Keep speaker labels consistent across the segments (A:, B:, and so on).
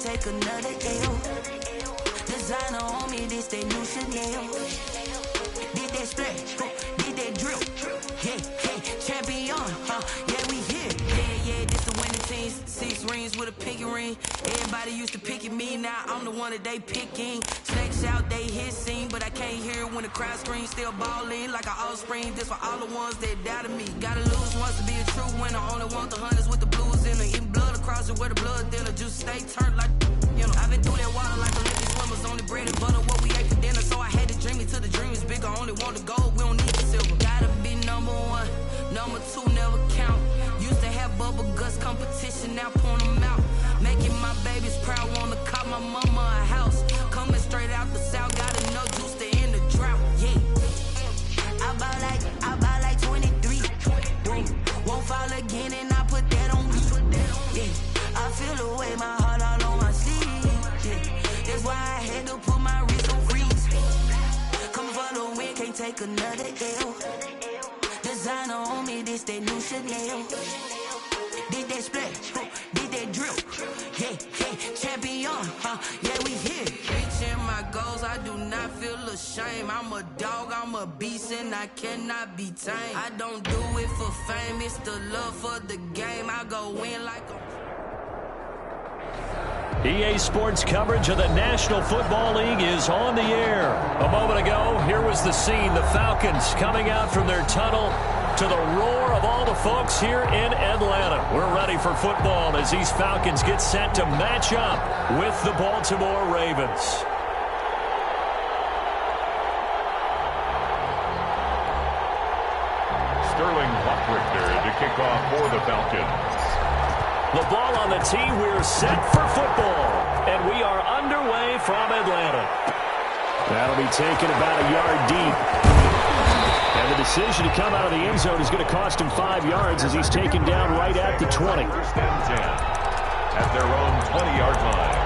A: can't take another L. Designer on me, this that new Chanel. Did that splash, did that drill. Yeah, champion, yeah, we here. Yeah, this the winning teams. 6 rings with a pinky ring. Everybody used to pick at me, now I'm the one that they picking. Snakes out, they hissing, but I can't hear it when the crowd screams. Still balling like an offspring. This for all the ones that doubted me. Gotta lose once to be a true winner. Only want the hunters with the blues in them. Eating blood across it where the blood thinner. Just stay turned like, you know. I've been through that water like Olympic swimmers. Only bread and butter, what we ate for dinner. So I had to dream it till the dream is bigger. Only want the gold, we don't need the silver. Gotta be number 1, number 2 never count. Used to have bubble guts competition, now point them out. Making my babies proud, wanna call my mama a house. Coming straight out the south, got enough juice to end the drought. Yeah, I buy like 23. Won't fall again, and I put that on me. Yeah, I feel the way, my heart all on my sleeve. Yeah, that's why I had to put my wrist on freeze. Coming for the win, can't take another L. Designer on me, this that new Chanel. Did that splash, did that drill. Yeah, champion, yeah, we here. Reaching my goals, I do not feel ashamed. I'm a dog, I'm a beast, and I cannot be tamed. I don't do it for fame, it's the love for the game. I go in like a...
B: EA Sports coverage of the National Football League is on the air. A moment ago, here was the scene. The Falcons coming out from their tunnel to the roar of all the folks here in Atlanta. We're ready for football as these Falcons get set to match up with the Baltimore Ravens.
C: Sterling Lockwood there to kick off for the Falcons.
B: The ball on the tee, we're set for football, and we are underway from Atlanta. That'll be taken about a yard deep. And the decision to come out of the end zone is going to cost him 5 yards as he's taken down right at the 20.
C: First and 10 at their own 20-yard line.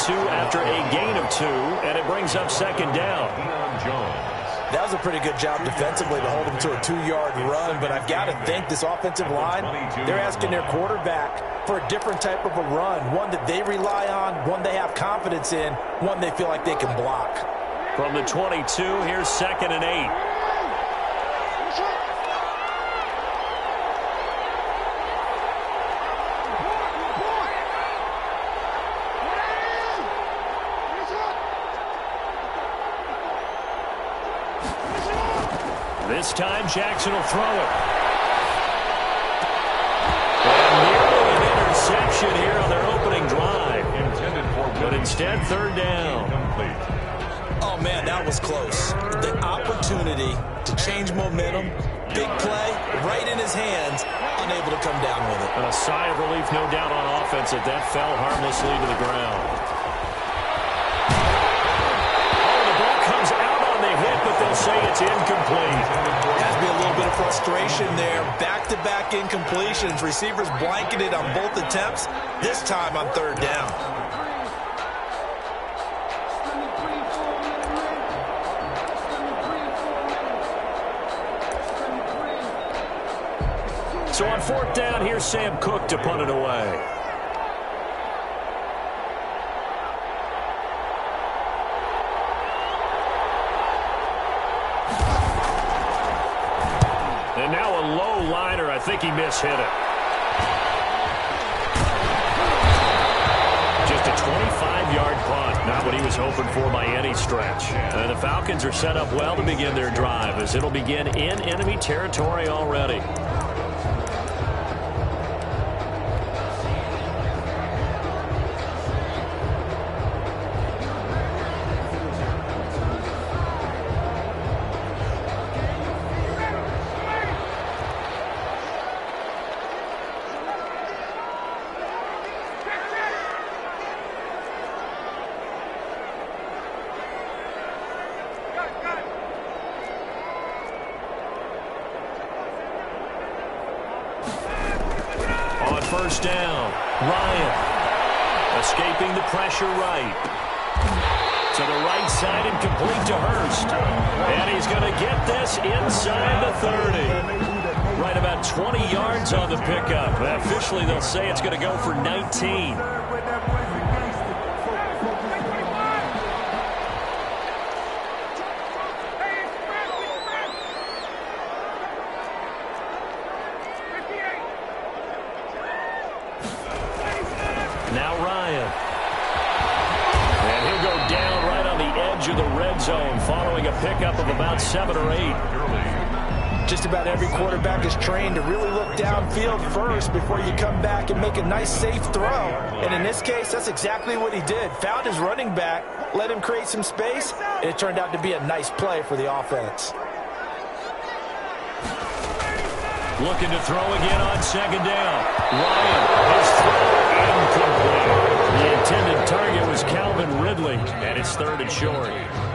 B: After a gain of 2, and it brings up second down.
D: That was a pretty good job defensively to hold him to a 2-yard run, but I've got to think this offensive line, they're asking their quarterback for a different type of a run, one that they rely on, one they have confidence in, one they feel like they can block.
B: From the 22, here's second and 8. This time, Jackson will throw it. And nearly an interception here on their opening drive. But instead, third down.
D: Oh, man, that was close. The opportunity to change momentum, big play, right in his hands, unable to come down with it.
B: And a sigh of relief, no doubt, on offense that fell harmlessly to the ground. Oh, the ball comes out on the hit, but they'll say it's incomplete.
D: Has to be a little bit of frustration there. Back-to-back incompletions. Receivers blanketed on both attempts. This time on third down.
B: So on fourth down, here's Sam Cook to punt it away. And now a low liner. I think he mishit it. Just a 25-yard punt. Not what he was hoping for by any stretch. And the Falcons are set up well to begin their drive as it'll begin in enemy territory already. first down. Ryan escaping the pressure right. To the right side and complete to Hurst. And he's going to get this inside the 30. Right about 20 yards on the pickup. Officially, they'll say it's going to go for 19. Now Ryan. And he'll go down right on the edge of the red zone following a pickup of about 7 or 8.
D: Just about every quarterback is trained to really look downfield first before you come back and make a nice, safe throw. And in this case, that's exactly what he did. Found his running back, let him create some space, and it turned out to be a nice play for the offense.
B: Looking to throw again on second down. Ryan, his throw incomplete. The intended target was Calvin Ridley, and it's 3rd and short.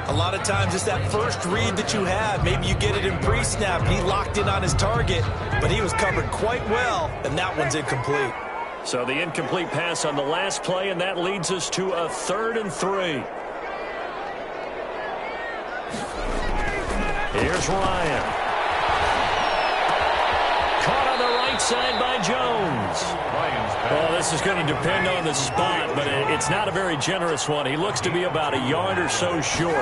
D: A lot of times it's that first read that you have. Maybe you get it in pre-snap. He locked in on his target, but he was covered quite well, and that one's incomplete.
B: So the incomplete pass on the last play, and that leads us to a 3rd and 3. Here's Ryan. Caught on the right side by Jones. Well, this is going to depend on the spot, but it's not a very generous one. He looks to be about a yard or so short.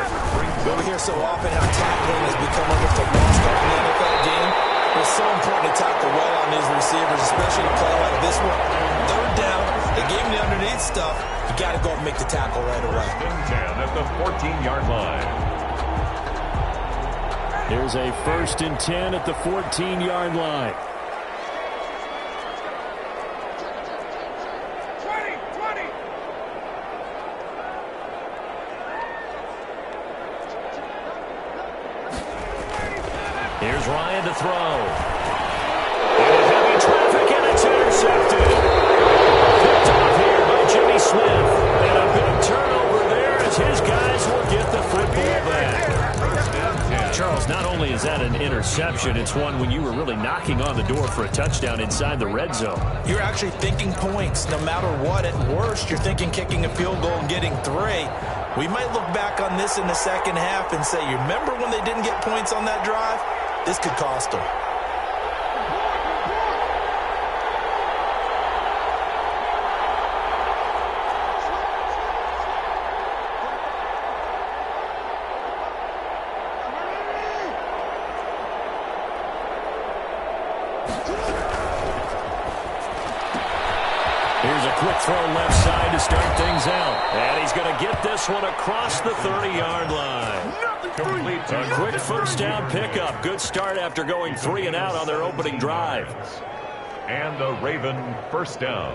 D: But we hear so often how tackling has become almost a lost art in the NFL game. It's so important to tackle well on these receivers, especially in a play like this one. 3rd down, they gave him the underneath stuff. You got to go and make the tackle right away.
C: 10 at the 14-yard line.
B: Here's a 1st and 10 at the 14-yard line. Here's Ryan to throw. And heavy traffic, and it's intercepted. Picked off here by Jimmy Smith. And a big turnover there as his guys will get the football back. Charles, not only is that an interception, it's one when you were really knocking on the door for a touchdown inside the red zone.
D: You're actually thinking points no matter what. At worst, you're thinking kicking a field goal and getting 3. We might look back on this in the second half and say, you remember when they didn't get points on that drive? This could cost them.
B: Here's a quick throw left side to start things out. And he's going to get this one across the 30-yard line. A quick first down pickup. Good start after going 3 and out on their opening drive.
C: And a Raven first down.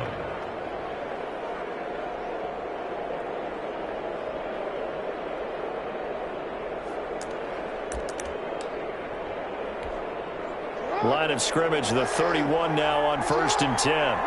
B: Line of scrimmage, the 31 now on 1st and 10.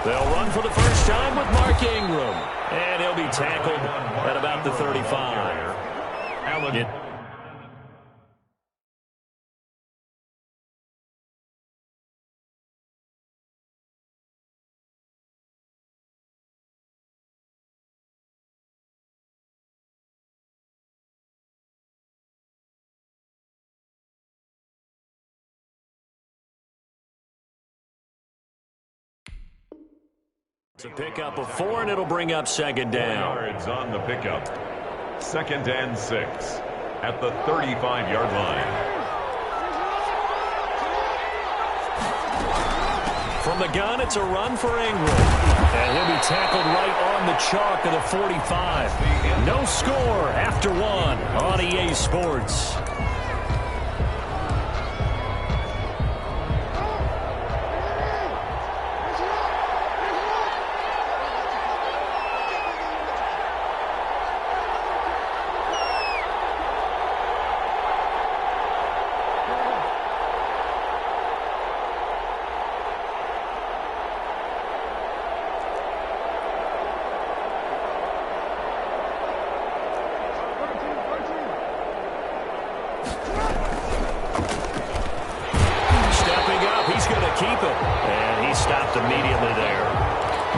B: They'll run for the first time with Mark Ingram. And he'll be tackled at about the 35. It's a pickup of 4, and it'll bring up second down.
C: Yards on the pickup. 2nd and 6 at the 35-yard line.
B: From the gun, it's a run for Ingram. And he'll be tackled right on the chalk of the 45. No score after 1 on EA Sports. stopped immediately there.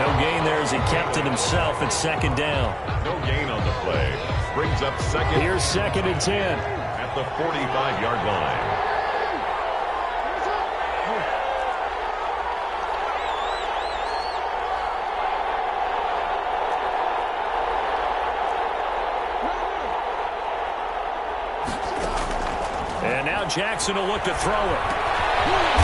B: No gain there as he kept it himself at second down.
C: No gain on the play. Brings up second.
B: Here's 2nd and 10.
C: At the 45-yard line.
B: And now Jackson will look to throw it.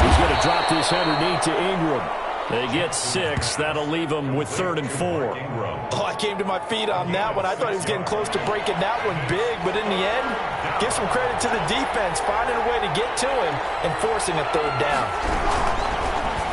B: He's going to drop this underneath to Ingram. They get 6. That'll leave them with 3rd and 4.
D: Oh, I came to my feet on that one. I thought he was getting close to breaking that one big, but in the end, give some credit to the defense, finding a way to get to him and forcing a 3rd down.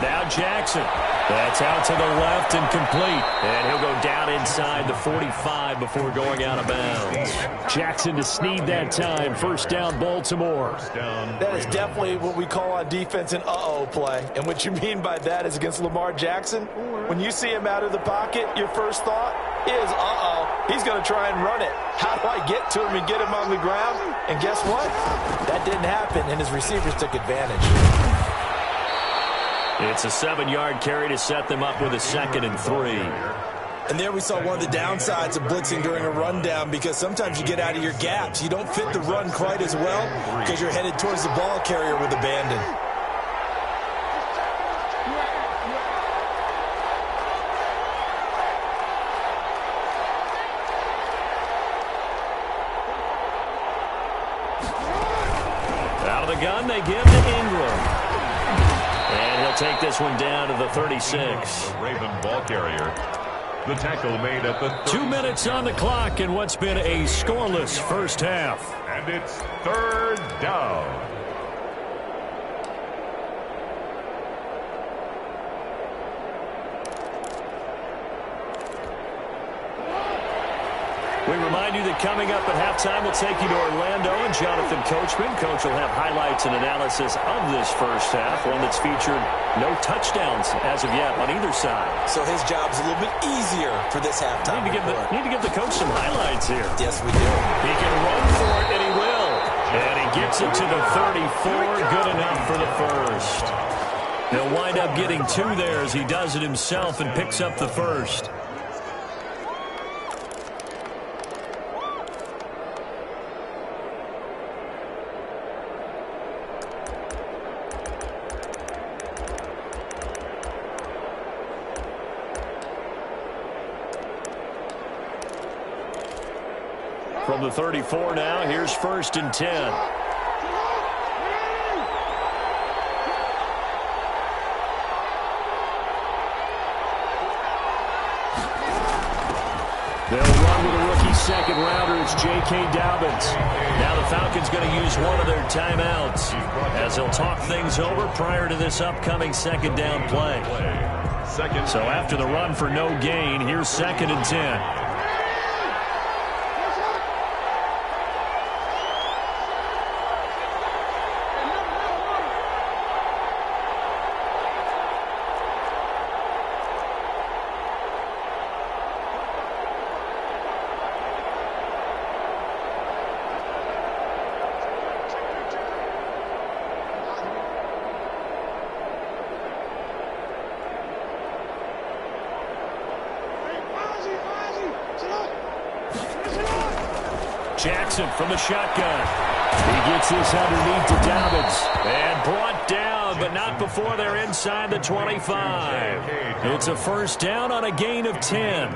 B: Now Jackson. That's out to the left and complete. And he'll go down inside the 45 before going out of bounds. Jackson to Snead that time. 1st down, Baltimore.
D: That is definitely what we call on defense an uh-oh play. And what you mean by that is against Lamar Jackson, when you see him out of the pocket, your first thought is, uh-oh, he's going to try and run it. How do I get to him and get him on the ground? And guess what? That didn't happen, and his receivers took advantage.
B: It's a 7-yard carry to set them up with a 2nd and 3.
D: And there we saw one of the downsides of blitzing during a rundown, because sometimes you get out of your gaps. You don't fit the run quite as well because you're headed towards the ball carrier with abandon.
B: Out of the gun, they give to Ingram. And he'll take this one down to the 36.
C: Raven ball carrier. The tackle made at the
B: 2 minutes on the clock in what's been a scoreless first half.
C: And it's 3rd down.
B: We remind you that coming up at halftime, we'll take you to Orlando and Jonathan Coachman. Coach will have highlights and analysis of this first half, one that's featured no touchdowns as of yet on either side.
D: So his job's a little bit easier for this halftime.
B: Need to give the coach some highlights here.
D: Yes, we do.
B: He can run for it, and he will. And he gets it to the 34, good enough for the first. He'll wind up getting 2 there as he does it himself and picks up the first. From the 34 now, here's 1st and 10. They'll run with a rookie second rounder. It's J.K. Dobbins. Now the Falcons going to use one of their timeouts as they'll talk things over prior to this upcoming 2nd down play. So after the run for no gain, here's 2nd and 10. Jackson from the shotgun. He gets this underneath to Dobbins. And brought down, but not before they're inside the 25. It's a 1st down on a gain of 10.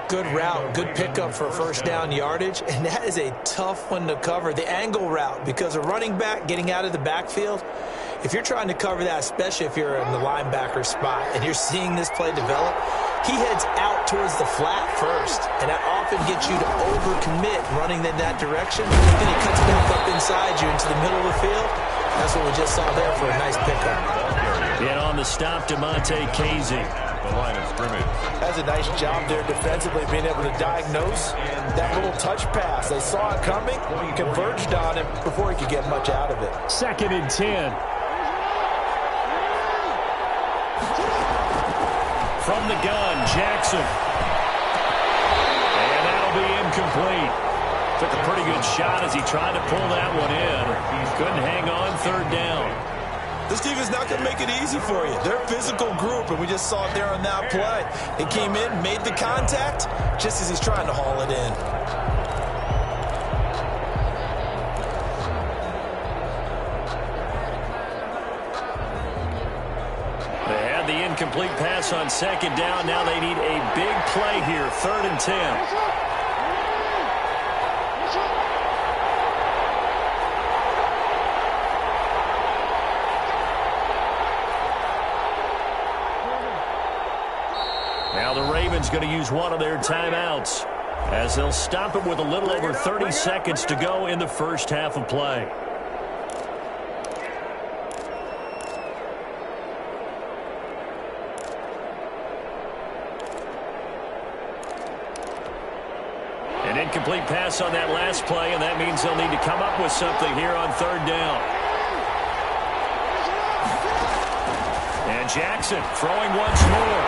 D: Good route, good pickup for 1st down yardage, and that is a tough one to cover, the angle route, because a running back getting out of the backfield, if you're trying to cover that, especially if you're in the linebacker spot and you're seeing this play develop, he heads out towards the flat first, and that often gets you to overcommit running in that direction. Then he cuts back up inside you into the middle of the field. That's what we just saw there for a nice pickup.
B: And on the stop, DeMonte Casey.
C: The line of scrimmage.
D: That's a nice job there defensively, being able to diagnose that little touch pass. They saw it coming, converged on him before he could get much out of it.
B: 2nd and 10. From the gun, Jackson. And that'll be incomplete. Took a pretty good shot as he tried to pull that one in. Couldn't hang on 3rd down.
D: This defense is not going to make it easy for you. They're a physical group, and we just saw it there on that play. He came in, made the contact, just as he's trying to haul it in.
B: They had the incomplete pass on second down. Now they need a big play here, 3rd and 10. Now the Ravens going to use one of their timeouts as they'll stop it with a little over 30 seconds to go in the first half of play. An incomplete pass on that last play, and that means they'll need to come up with something here on 3rd down. And Jackson throwing once more.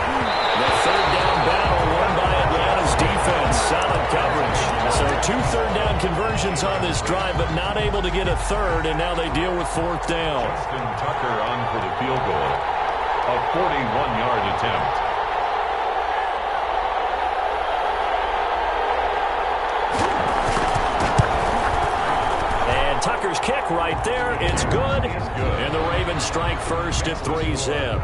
B: The 3rd down battle won by Atlanta's defense. Solid coverage. So 2 third down conversions on this drive, but not able to get a third, and now they deal with 4th down.
C: Justin Tucker on for the field goal. A 41-yard attempt.
B: Tucker's kick right there. It's good. And the Ravens strike first at 3-zip.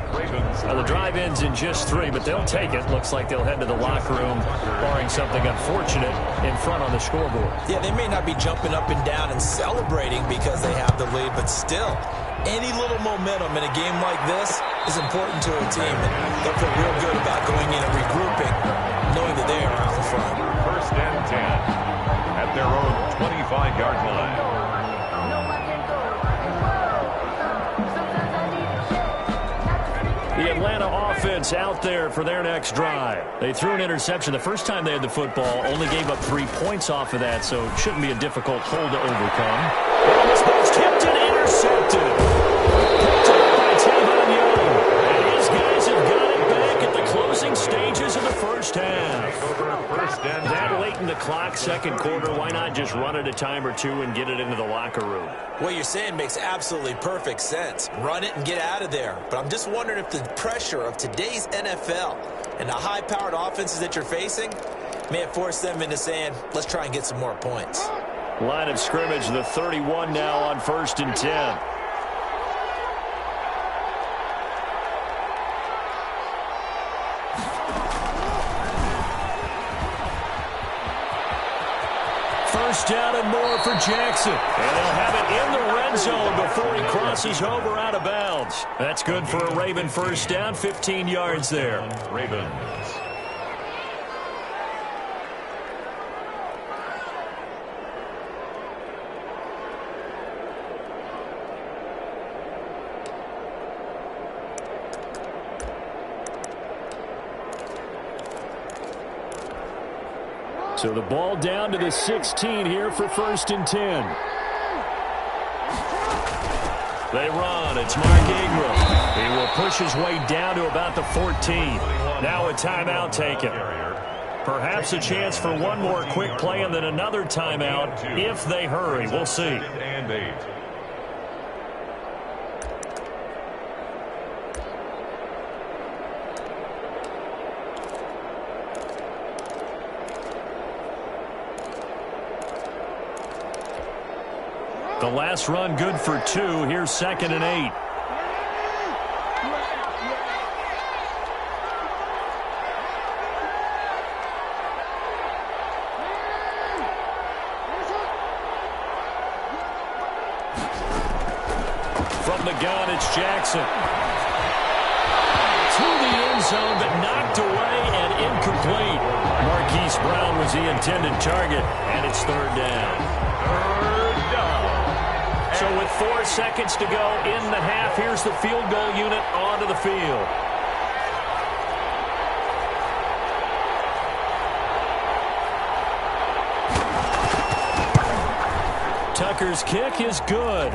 B: Now the drive ends in just 3, but they'll take it. Looks like they'll head to the locker room, barring something unfortunate in front on the scoreboard.
D: Yeah, they may not be jumping up and down and celebrating because they have the lead, but still, any little momentum in a game like this is important to a team. And they'll feel real good about going in and regrouping, knowing that they are out in front.
C: 1st and 10 at their own 25-yard line.
B: The Atlanta offense out there for their next drive. They threw an interception the first time they had the football, only gave up 3 points off of that, so it shouldn't be a difficult hole to overcome. And this ball's tipped and intercepted. Picked up by Tavon Young. And his guys have got it back at the closing stages of the first half. That late in the clock, second quarter, why not just run it a time or two and get it into the locker room?
D: What you're saying makes absolutely perfect sense. Run it and get out of there. But I'm just wondering if the pressure of today's NFL and the high-powered offenses that you're facing may have forced them into saying, let's try and get some more points.
B: Line of scrimmage, the 31 now on 1st and 10. First down and more for Jackson. And they'll have it in the red zone before he crosses over out of bounds. That's good for a Raven first down, 15 yards there.
C: Ravens.
B: So the ball down to the 16 here for 1st and 10. They run. It's Mark Ingram. He will push his way down to about the 14. Now a timeout taken. Perhaps a chance for one more quick play and then another timeout if they hurry. We'll see.
C: And 8.
B: The last run good for 2. Here's 2nd and 8. From the gun, it's Jackson. To the end zone, but knocked away and incomplete. Marquise Brown was the intended target, and it's 3rd down. So with 4 seconds to go in the half, here's the field goal unit onto the field. Tucker's kick is good.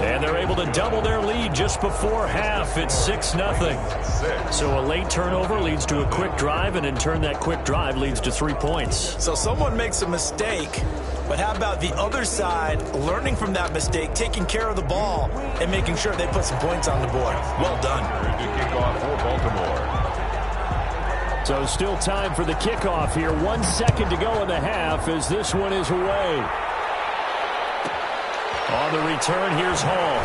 B: And they're able to double their lead just before half. It's 6-0. So a late turnover leads to a quick drive, and in turn that quick drive leads to 3 points.
D: So someone makes a mistake, But how about the other side, learning from that mistake, taking care of the ball, and making sure they put some points on the board? Well done.
C: To kick off for Baltimore.
B: So still time for the kickoff here. 1 second to go in the half as this one is away. On the return, here's Hall.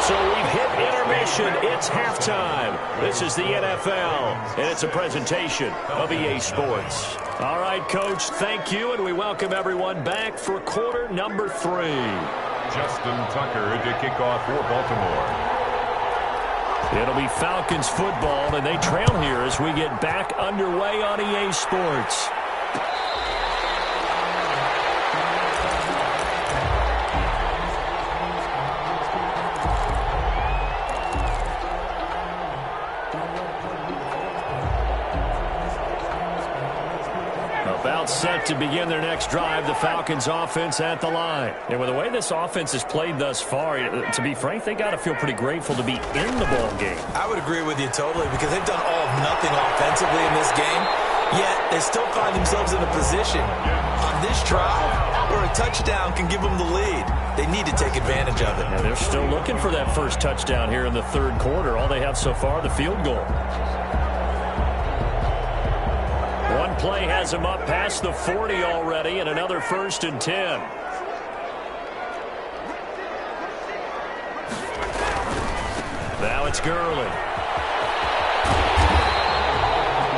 B: So we've hit intermission. It's halftime. This is the NFL, and it's a presentation of EA Sports. All right, Coach, thank you, and we welcome everyone back for quarter number 3.
C: Justin Tucker to kick off for Baltimore.
B: It'll be Falcons football, and they trail here as we get back underway on EA Sports. About set to begin their next drive, the Falcons offense at the line. And with the way this offense has played thus far, to be frank, they got to feel pretty grateful to be in the ball game.
D: I would agree with you totally because they've done all of nothing offensively in this game, yet they still find themselves in a position on this drive where a touchdown can give them the lead. They need to take advantage of it.
B: And they're still looking for that first touchdown here in the third quarter. All they have so far, the field goal. One play has him up past the 40 already, and another 1st and 10. Now it's Gurley.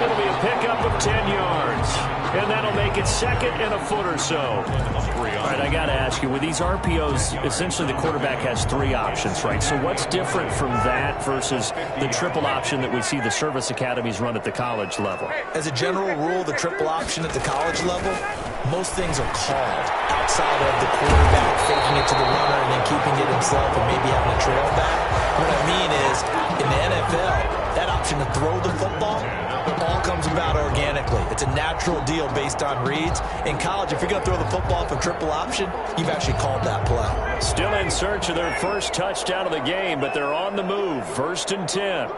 B: It'll be a pickup of 10 yards, and that'll make it 2nd and a foot or so. All right, I got to ask you, with these RPOs, essentially the quarterback has 3 options, right? So what's different from that versus the triple option that we see the service academies run at the college level?
D: As a general rule, the triple option at the college level, most things are called outside of the quarterback faking it to the runner and then keeping it himself and maybe having a trail back. What I mean is, in the NFL, that option to throw the football all comes about organically. It's a natural deal based on reads. In college, if you're going to throw the football for triple option, you've actually called that play.
B: Still in search of their first touchdown of the game, but they're on the move. 1st and 10.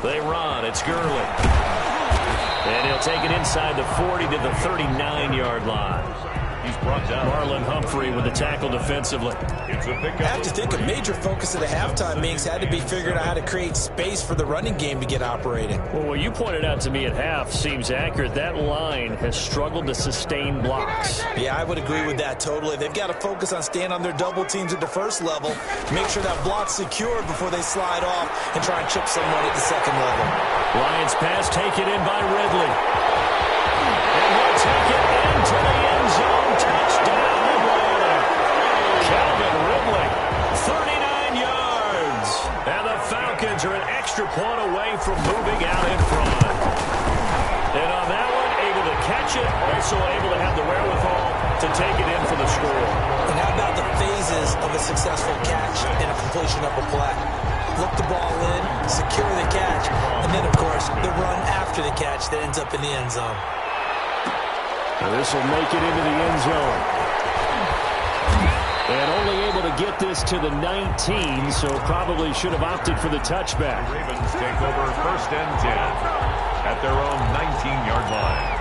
B: They run. It's Gurley. And he'll take it inside the 40 to the 39-yard line. He's brought down. Marlon Humphrey with the tackle defensively.
C: It's a pickup.
D: I have to think a major focus of the halftime meetings had to be figuring out how to create space for the running game to get operating.
B: Well, what you pointed out to me at half seems accurate. That line has struggled to sustain blocks.
D: Yeah, I would agree with that totally. They've got to focus on staying on their double teams at the first level, make sure that block's secured before they slide off and try and chip someone at the second level.
B: Lions pass taken in by Ridley. And he'll take it into the end zone. Touchdown, Atlanta. Calvin Ridley, 39 yards. And the Falcons are an extra point away from moving out in front. And on that one, able to catch it, also able to have the wherewithal to take it in for the score.
D: And how about the phases of a successful catch and a completion of a play? Look the ball in, secure the catch, and then, of course, the run after the catch that ends up in the end zone.
B: This will make it into the end zone. And only able to get this to the 19, so probably should have opted for the touchback.
C: The Ravens take over 1st and 10 at their own 19-yard line.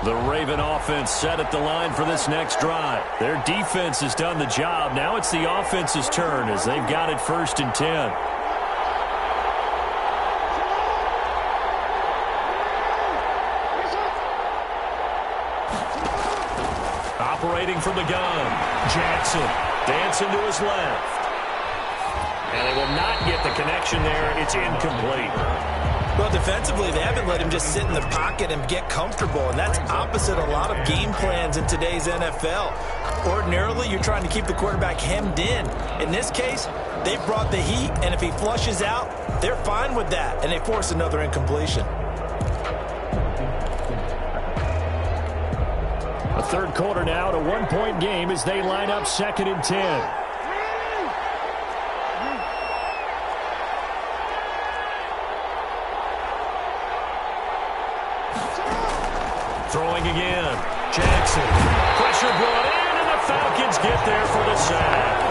B: The Raven offense set at the line for this next drive. Their defense has done the job. Now it's the offense's turn as they've got it 1st and 10. Operating from the gun, Jackson dancing to his left. And they will not get the connection there. It's incomplete.
D: Well, defensively, they haven't let him just sit in the pocket and get comfortable, and that's opposite a lot of game plans in today's NFL. Ordinarily, you're trying to keep the quarterback hemmed in. In this case, they've brought the heat, and if he flushes out, they're fine with that, and they force another incompletion.
B: A third quarter now, a one-point game as they line up 2nd and 10. Throwing again. Jackson. Jackson. Pressure brought in, and the Falcons get there for the sack.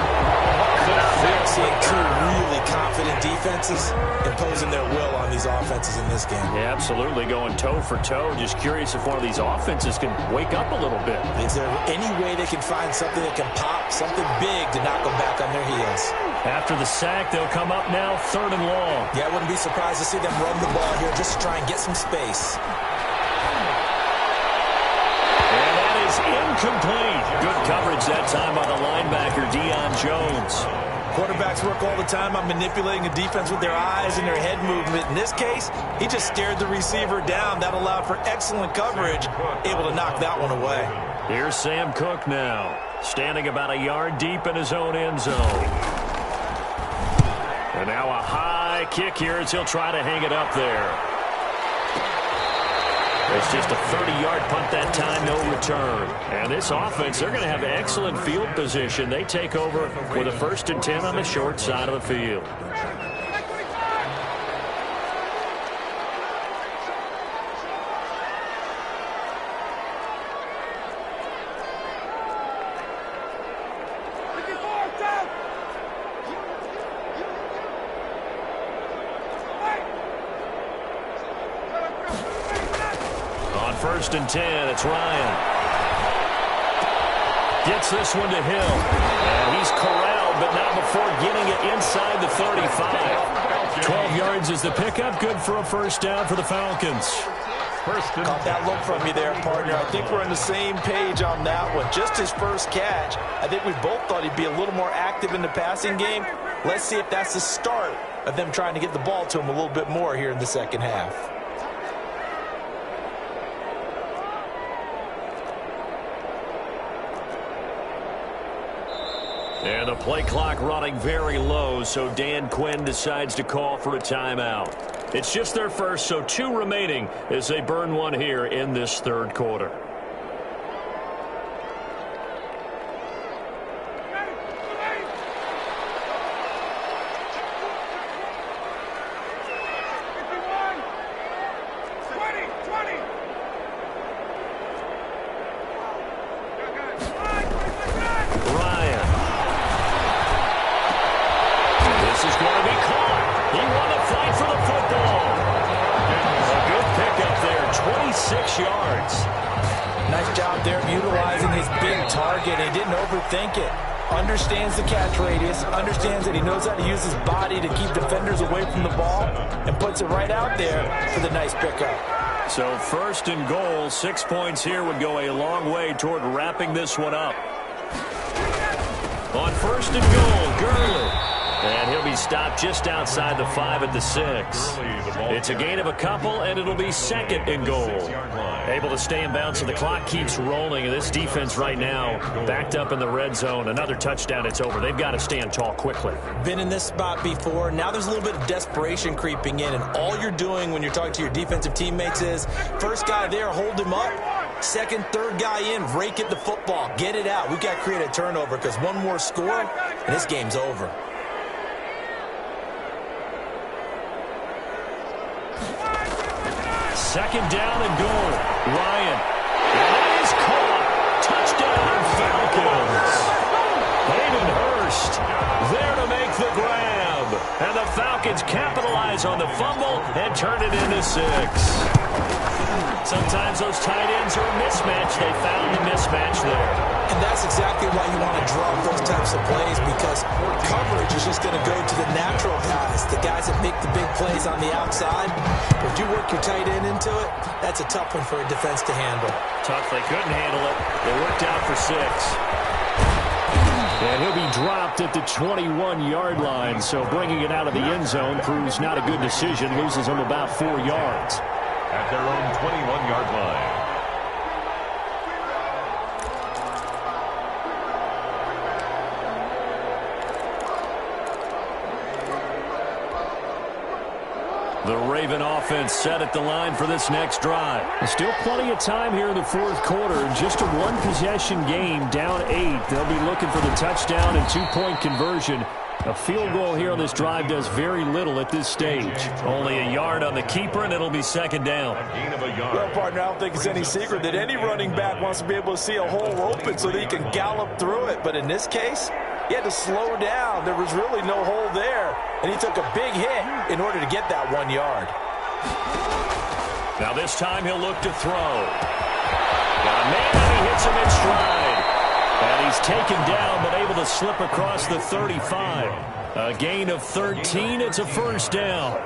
D: We're seeing two really confident defenses imposing their will on these offenses in this game.
B: Yeah, absolutely, going toe for toe. Just curious if one of these offenses can wake up a little bit.
D: Is there any way they can find something that can pop, something big to knock them back on their heels?
B: After the sack, they'll come up now 3rd and long.
D: Yeah, I wouldn't be surprised to see them run the ball here just to try and get some space.
B: And that is incomplete. Good coverage that time by the linebacker, Deion Jones.
D: Quarterbacks work all the time on manipulating a defense with their eyes and their head movement. In this case, he just stared the receiver down. That allowed for excellent coverage, able to knock that one away.
B: Here's Sam Cook now, standing about a yard deep in his own end zone. And now a high kick here as he'll try to hang it up there. It's just a 30-yard punt that time, no return. And this offense, they're going to have excellent field position. They take over with a 1st and 10 on the short side of the field. On 1st and 10, it's Ryan. Gets this one to Hill. And he's corralled, but not before getting it inside the 35. 12 yards is the pickup. Good for a 1st down for the Falcons.
D: Caught that look from you there, partner. I think we're on the same page on that one. Just his first catch. I think we both thought he'd be a little more active in the passing game. Let's see if that's the start of them trying to get the ball to him a little bit more here in the second half.
B: And the play clock running very low, so Dan Quinn decides to call for a timeout. It's just their first, so 2 remaining as they burn one here in this 3rd quarter.
D: Understands the catch radius, understands that he knows how to use his body to keep defenders away from the ball, and puts it right out there for the nice pickup.
B: So 1st and goal, 6 points here would go a long way toward wrapping this one up. On 1st and goal, Gurley. And he'll be stopped just outside the 5 at the 6. It's a gain of a couple, and it'll be 2nd and goal. Able to stay in bounds, so the clock keeps rolling. And this defense right now backed up in the red zone. Another touchdown, it's over. They've got to stand tall quickly.
D: Been in this spot before. Now there's a little bit of desperation creeping in, and all you're doing when you're talking to your defensive teammates is, first guy there, hold him up. 2nd, 3rd guy in, rake at the football. Get it out. We've got to create a turnover because one more score, and this game's over.
B: Second down and goal. Ryan. And that is caught. Touchdown, Falcons. Hayden Hurst there to make the grab. And the Falcons capitalize on the fumble and turn it into 6. Sometimes those tight ends are a mismatch. They found the mismatch there.
D: And that's exactly why you want to drop those types of plays, because coverage is just going to go to the natural guys, the guys that make the big plays on the outside. But if you work your tight end into it, that's a tough one for a defense to handle.
B: Tough. They couldn't handle it. They worked out for 6. And he'll be dropped at the 21-yard line, so bringing it out of the end zone proves not a good decision, loses him about 4 yards.
C: At their own 21-yard line.
B: The Raven offense set at the line for this next drive. Still plenty of time here in the fourth quarter. Just a one-possession game, down 8. They'll be looking for the touchdown and two-point conversion. A field goal here on this drive does very little at this stage. Only a yard on the keeper, and it'll be second down.
D: Well, partner, I don't think it's any secret that any running back wants to be able to see a hole open so that he can gallop through it. But in this case, he had to slow down. There was really no hole there, and he took a big hit in order to get that 1 yard.
B: Now this time he'll look to throw. Got a man, and he hits him in stride. And he's taken down, but able to slip across the 35. A gain of 13. It's a first down.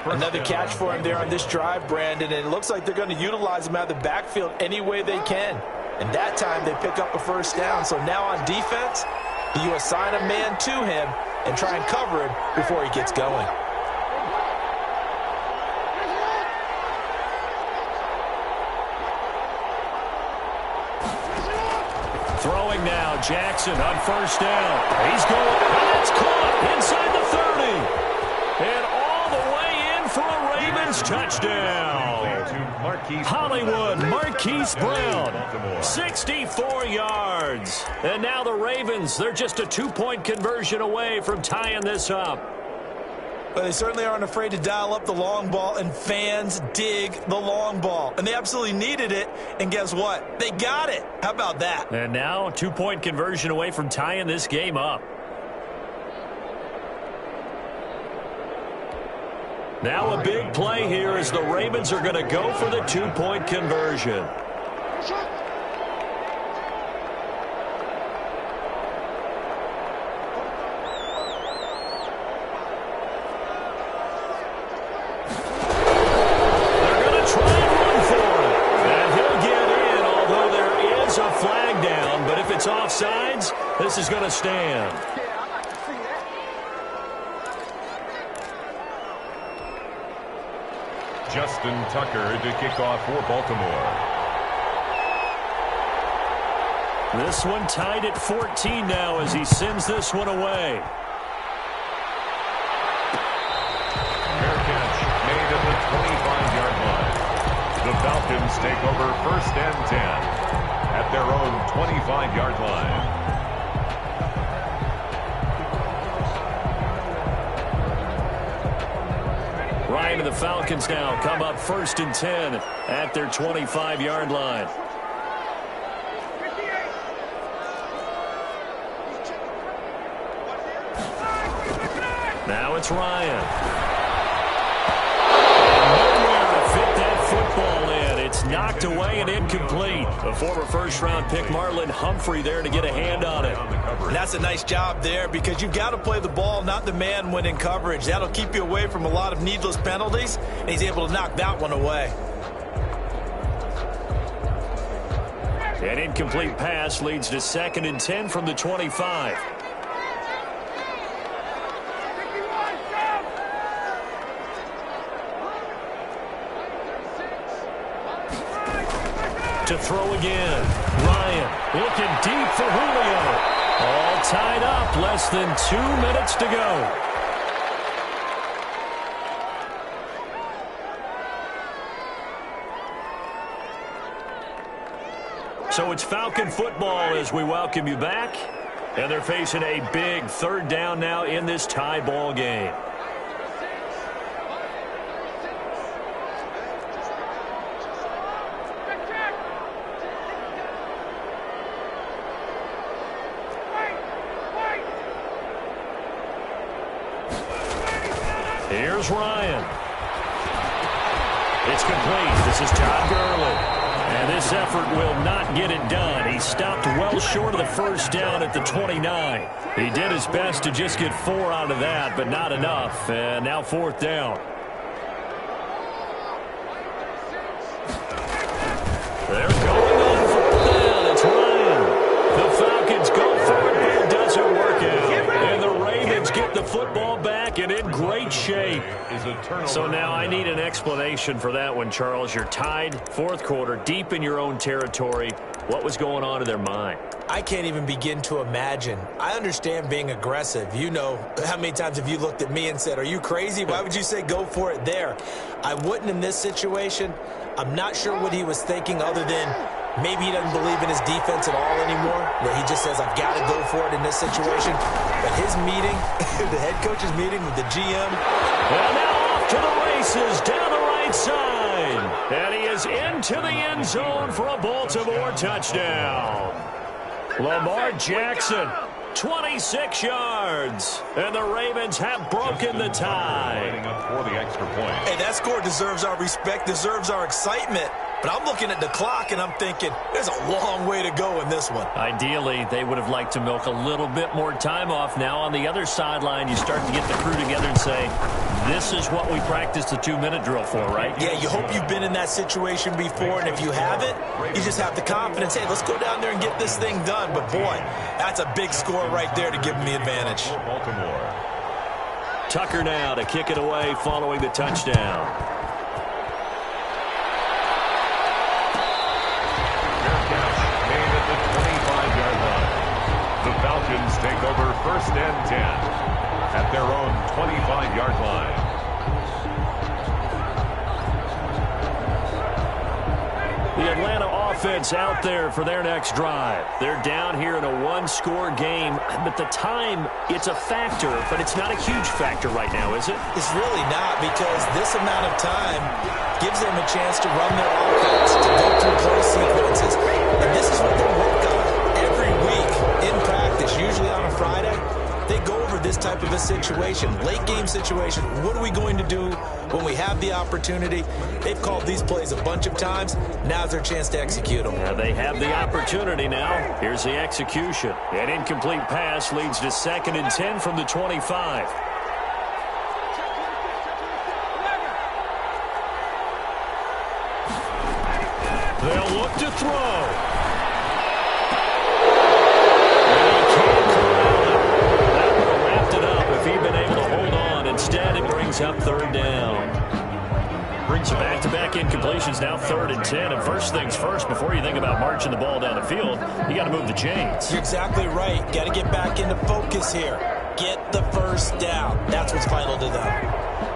D: Another catch for him there on this drive, Brandon, and it looks like they're going to utilize him out of the backfield any way they can. And that time they pick up a first down. So now on defense, you assign a man to him and try and cover him before he gets going.
B: Throwing now, Jackson on first down. He's going, and it's caught inside the 30. And all the way in for a Ravens touchdown. Hollywood, Marquise Brown, 64 yards. And now the Ravens, they're just a two-point conversion away from tying this up.
D: But they certainly aren't afraid to dial up the long ball, and fans dig the long ball. And they absolutely needed it, and guess what? They got it. How about that?
B: And now a two-point conversion away from tying this game up. Now a big play here as the Ravens are going to go for the two-point conversion. Offsides, this is going to stand.
C: Justin Tucker to kick off for Baltimore.
B: This one tied at 14 now as he sends this one away.
C: Fair catch made at the 25-yard line. The Falcons take over first and 10. At their own 25-yard line.
B: Ryan and the Falcons now come up first and 10 at their 25-yard line. Now it's Ryan. Football in. It's knocked away and incomplete. A former first-round pick, Marlon Humphrey, there to get a hand on it.
D: And that's a nice job there because you've got to play the ball, not the man when in coverage. That'll keep you away from a lot of needless penalties, and he's able to knock that one away.
B: An incomplete pass leads to second and 10 from the 25. To throw again. Ryan looking deep for Julio. All tied up. Less than 2 minutes to go. So it's Falcon football as we welcome you back. And they're facing a big third down now in this tie ball game. Here's Ryan. It's complete. This is Todd Gurley. And this effort will not get it done. He stopped well short of the first down at the 29. He did his best to just get 4 out of that, but not enough. And now fourth down. They're going on fourth down. It's Ryan. The Falcons go for it, but it doesn't work out. And the Ravens get the football back and in great shape. So now I need an explanation for that one, Charles. You're tied, fourth quarter, deep in your own territory. What was going on in their mind?
D: I can't even begin to imagine. I understand being aggressive. You know, how many times have you looked at me and said, are you crazy? Why would you say go for it there? I wouldn't in this situation. I'm not sure what he was thinking other than maybe he doesn't believe in his defense at all anymore. That he just says, I've got to go for it in this situation. But his meeting, the head coach's meeting with the GM.
B: And now off to the races down the right side. And he is into the end zone for a Baltimore touchdown. Lamar Jackson, 26 yards. And the Ravens have broken the tie.
C: For the extra point.
D: Hey, that score deserves our respect, deserves our excitement. But I'm looking at the clock, and I'm thinking, there's a long way to go in this one.
B: Ideally, they would have liked to milk a little bit more time off. Now on the other sideline, you start to get the crew together and say, this is what we practiced the 2-minute drill for, right?
D: Yeah, you hope you've been in that situation before, and if you haven't, you just have the confidence, hey, let's go down there and get this thing done. But, boy, that's a big score right there to give them the advantage.
C: Baltimore.
B: Tucker now to kick it away following the touchdown.
C: The Falcons take over 1st and 10 at their own 25-yard line.
B: The Atlanta offense out there for their next drive. They're down here in a one-score game, but the time, it's a factor, but it's not a huge factor right now, is it?
D: It's really not, because this amount of time gives them a chance to run their offense, to go through play sequences. And this is what they work on every week in practice, usually on a Friday. They go over this type of a situation, late game situation. What are we going to do when we have the opportunity? They've called these plays a bunch of times. Now's their chance to execute them.
B: Yeah, they have the opportunity now. Here's the execution. An incomplete pass leads to 2nd and 10 from the 25. They'll look to throw. Instead, it brings up 3rd down. Brings you back-to-back incompletions, now 3rd and 10. And first things first, before you think about marching the ball down the field, you got to move the chains.
D: You're exactly right. Got to get back into focus here. Get the first down. That's what's vital to them.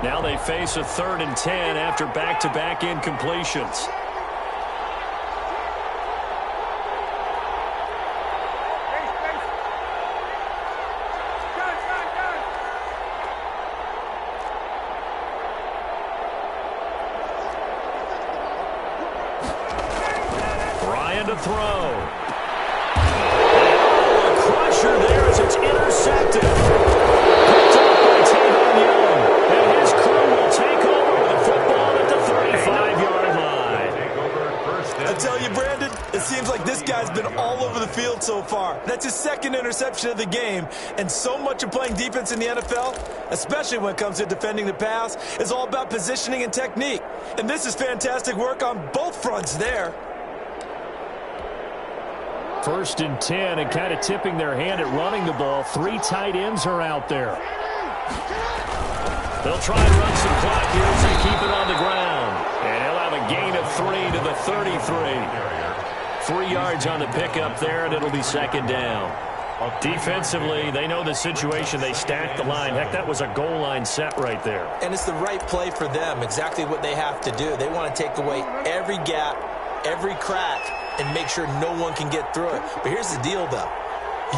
B: Now they face a 3rd and 10 after back-to-back incompletions. To throw. Oh, a crusher there as it's intercepted. Picked up by Tavon Young. And his crew will take over with the football at the 35-yard line.
D: I tell you, Brandon, it seems like this guy's been all over the field so far. That's his 2nd interception of the game. And so much of playing defense in the NFL, especially when it comes to defending the pass, is all about positioning and technique. And this is fantastic work on both fronts there.
B: 1st and 10, and kind of tipping their hand at running the ball. 3 tight ends are out there. They'll try and run some clock here as they keep it on the ground. And he'll have a gain of 3 to the 33. 3 yards on the pickup there, and it'll be 2nd down. Defensively, they know the situation. They stack the line. Heck, that was a goal line set right there.
D: And it's the right play for them, exactly what they have to do. They want to take away every gap, every crack, and make sure no one can get through it. But here's the deal, though.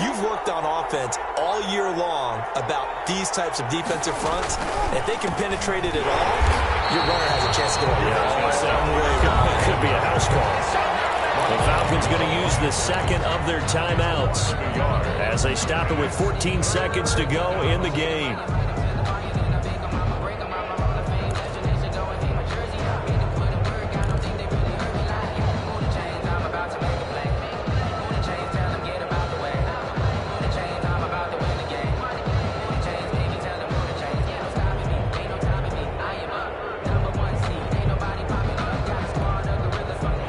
D: You've worked on offense all year long about these types of defensive fronts. If they can penetrate it at all, your runner has a chance to go up.
B: Yeah, could be a house call. The Falcons going to use the 2nd of their timeouts as they stop it with 14 seconds to go in the game.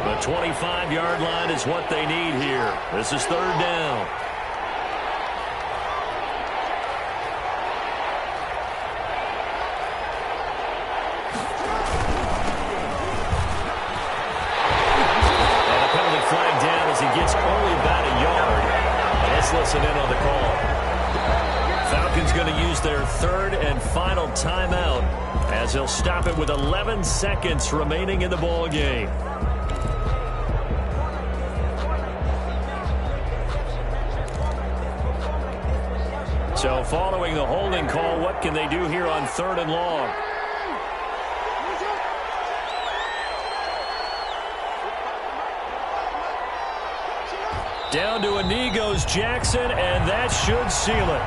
B: The 25-yard line is what they need here. This is 3rd down. And a penalty flag down as he gets only about a yard. Let's listen in on the call. Falcons going to use their third and final timeout as they'll stop it with 11 seconds remaining in the ball game. So following the holding call, what can they do here on 3rd and long? Down to a knee goes Jackson, and that should seal it.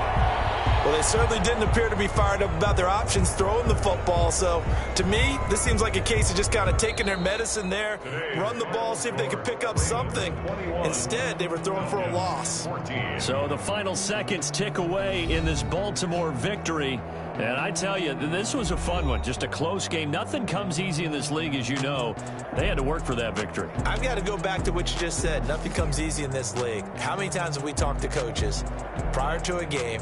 D: Well, they certainly didn't appear to be fired up about their options throwing the football. So, to me, this seems like a case of just kind of taking their medicine there, run the ball, see if they could pick up something. Instead, they were throwing for a loss.
B: So the final seconds tick away in this Baltimore victory. And I tell you, this was a fun one. Just a close game. Nothing comes easy in this league, as you know. They had to work for that victory.
D: I've got to go back to what you just said. Nothing comes easy in this league. How many times have we talked to coaches prior to a game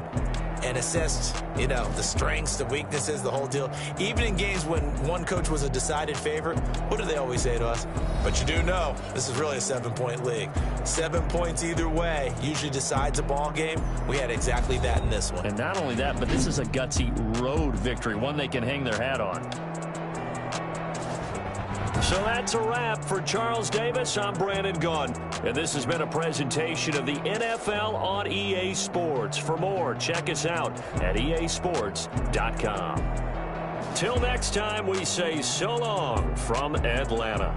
D: and assessed, the strengths, the weaknesses, the whole deal? Even in games when one coach was a decided favorite, what do they always say to us? But you do know this is really a 7-point league. 7 points either way usually decides a ball game. We had exactly that in this one.
B: And not only that, but this is a gutsy road victory, one they can hang their hat on. So that's a wrap for Charles Davis. I'm Brandon Gunn, and this has been a presentation of the NFL on EA Sports. For more, check us out at easports.com. Till next time, we say so long from Atlanta.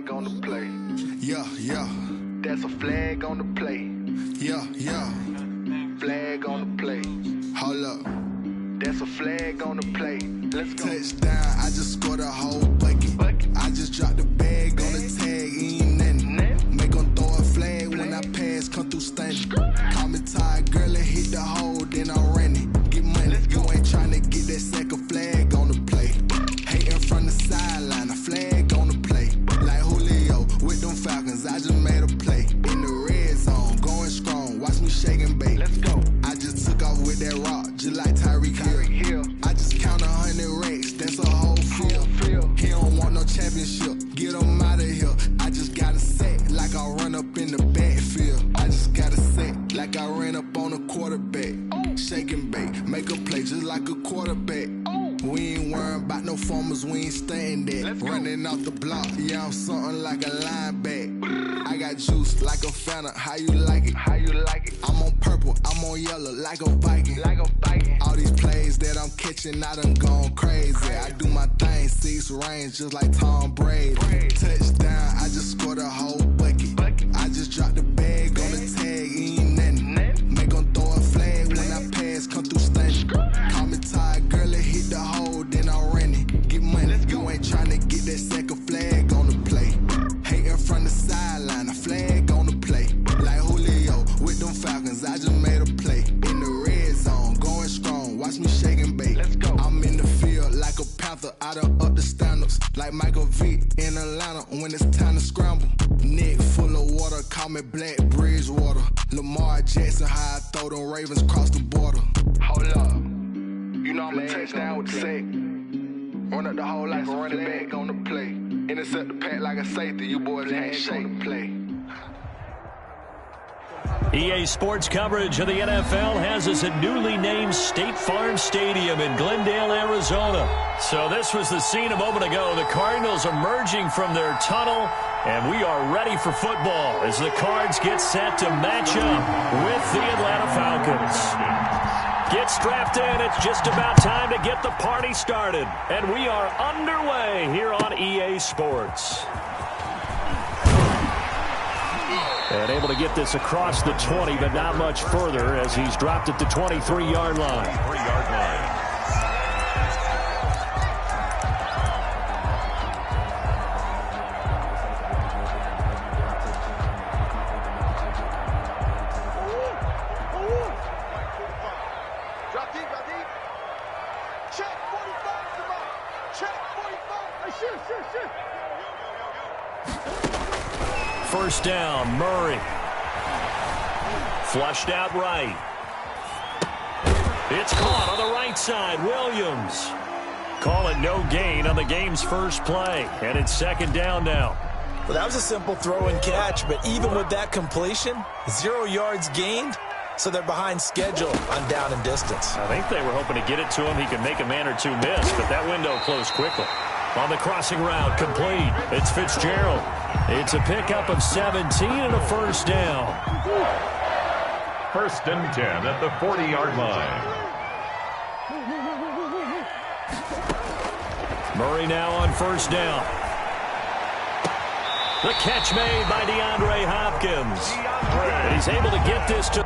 E: flag on the play.
F: Yeah, yeah.
E: That's a flag on the play.
F: Yeah, yeah.
E: Flag on the play.
F: Hold up.
E: That's a flag on the play. Let's go.
F: Touchdown, I just scored a whole bucket. I just dropped the bag on the tag, ain't nothing. Make them throw a flag when I pass, come through stunning. Call me tired, girl, and hit the hole, then I'm running. Get money, you ain't tryna get that second flag on the play. Hating from the sideline, a flag on the play. Like Julio with them Falcons, I just made a play. In the red zone, going strong, watch me shake and bake.
E: Let's go.
F: I just took off with that rock, just like Tyreek Hill. I just count 100 racks, that's a whole field. He don't want no championship, get him out of here. I just got a set, like I run up in the backfield. I just got a set, like I ran up on a quarterback. Shake and bake, make a play just like a quarterback. We ain't worrying about no formers, we ain't staying there. Running off the block, yeah, I'm something like a linebacker. I got juice like a Fanta, how you like it?
E: How you like it?
F: I'm on purple, I'm on yellow, like a Viking.
E: Like a Viking.
F: All these plays that I'm catching, I done gone crazy. I do my thing, 6 range, just like Tom Brady. Touchdown, I just scored a whole bucket. I just dropped the bag on the tag, ain't nothing. Make them throw a flag when I pass, come through stunning. Call me tired, girl, and hit the hole, then I'm running. Get money, you ain't tryna get that second flag on the play. Hating from the sideline, a flag on the play. Like Julio with them Falcons, I just made a play. In the red zone, going strong, watch me shake and bake.
E: Let's go.
F: I'm in the field like a Panther, I done up the standards. Like Michael Vick in Atlanta when it's time to scramble. Neck full of water, call me Black Bridgewater. Lamar Jackson, how I throw them Ravens cross the border.
E: Hold up. You know I'm a touchdown with the sack. Run up the hole like a running back on the play. Intercept the pack like a safety. You boys ain't shake the play.
B: EA Sports coverage of the NFL has us at newly named State Farm Stadium in Glendale, Arizona. So this was the scene a moment ago. The Cardinals emerging from their tunnel, and we are ready for football as the Cards get set to match up with the Atlanta Falcons. Get strapped in. It's just about time to get the party started. And we are underway here on EA Sports. And able to get this across the 20, but not much further as he's dropped at the 23-yard line.
C: 3-yard line.
E: Drop deep. Check 45, come on. Check 45. Shoot.
B: First down, Murray. Flushed out right. It's caught on the right side, Williams. Call it no gain on the game's first play, and it's second down now.
D: Well, that was a simple throw and catch, but even with that completion, 0 yards gained, so they're behind schedule on down and distance.
B: I think they were hoping to get it to him. He could make a man or two miss, but that window closed quickly. On the crossing route, complete. It's Fitzgerald. It's a pickup of 17 and a first down.
C: First and 10 at the 40-yard line.
B: Murray now on first down. The catch made by DeAndre Hopkins. And he's able to get this to...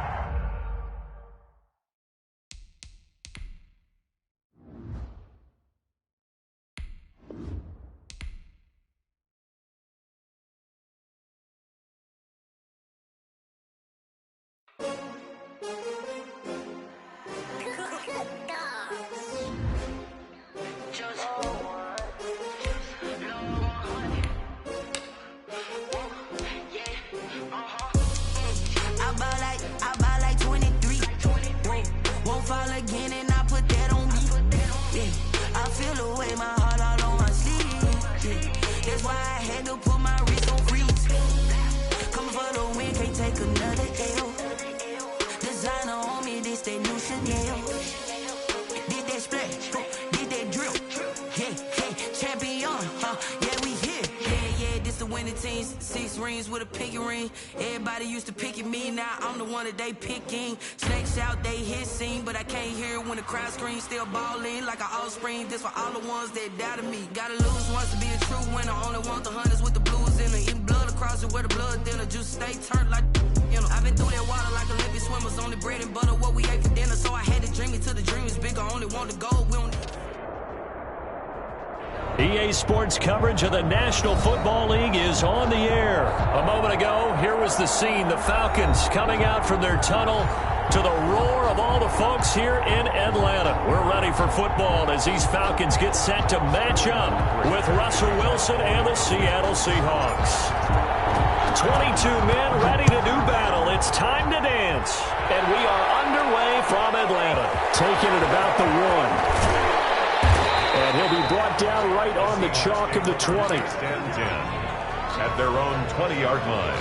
A: winning 17s, 6 rings with a pinky ring. Everybody used to pick at me, now I'm the one that they picking. Snakes out, they hissing, but I can't hear when the crowd screams. Still balling like an offspring. This for all the ones that doubted me. Gotta lose once to be a true winner. Only want the hunters with the blues in it. Eating blood across it where the blood thinner. Juice stay turned like you know. I've been through that water like Olympic swimmers. Only bread and butter what we ate for dinner. So I had to dream it till the dream is bigger. Only want the gold. We don't.
B: EA Sports coverage of the National Football League is on the air. A moment ago, here was the scene. The Falcons coming out from their tunnel to the roar of all the folks here in Atlanta. We're ready for football as these Falcons get set to match up with Russell Wilson and the Seattle Seahawks. 22 men ready to do battle. It's time to dance. And we are underway from Atlanta. Taking it about the 1. And he'll be brought down right on the chalk of the 20.
C: Stand 10 at their own 20-yard line.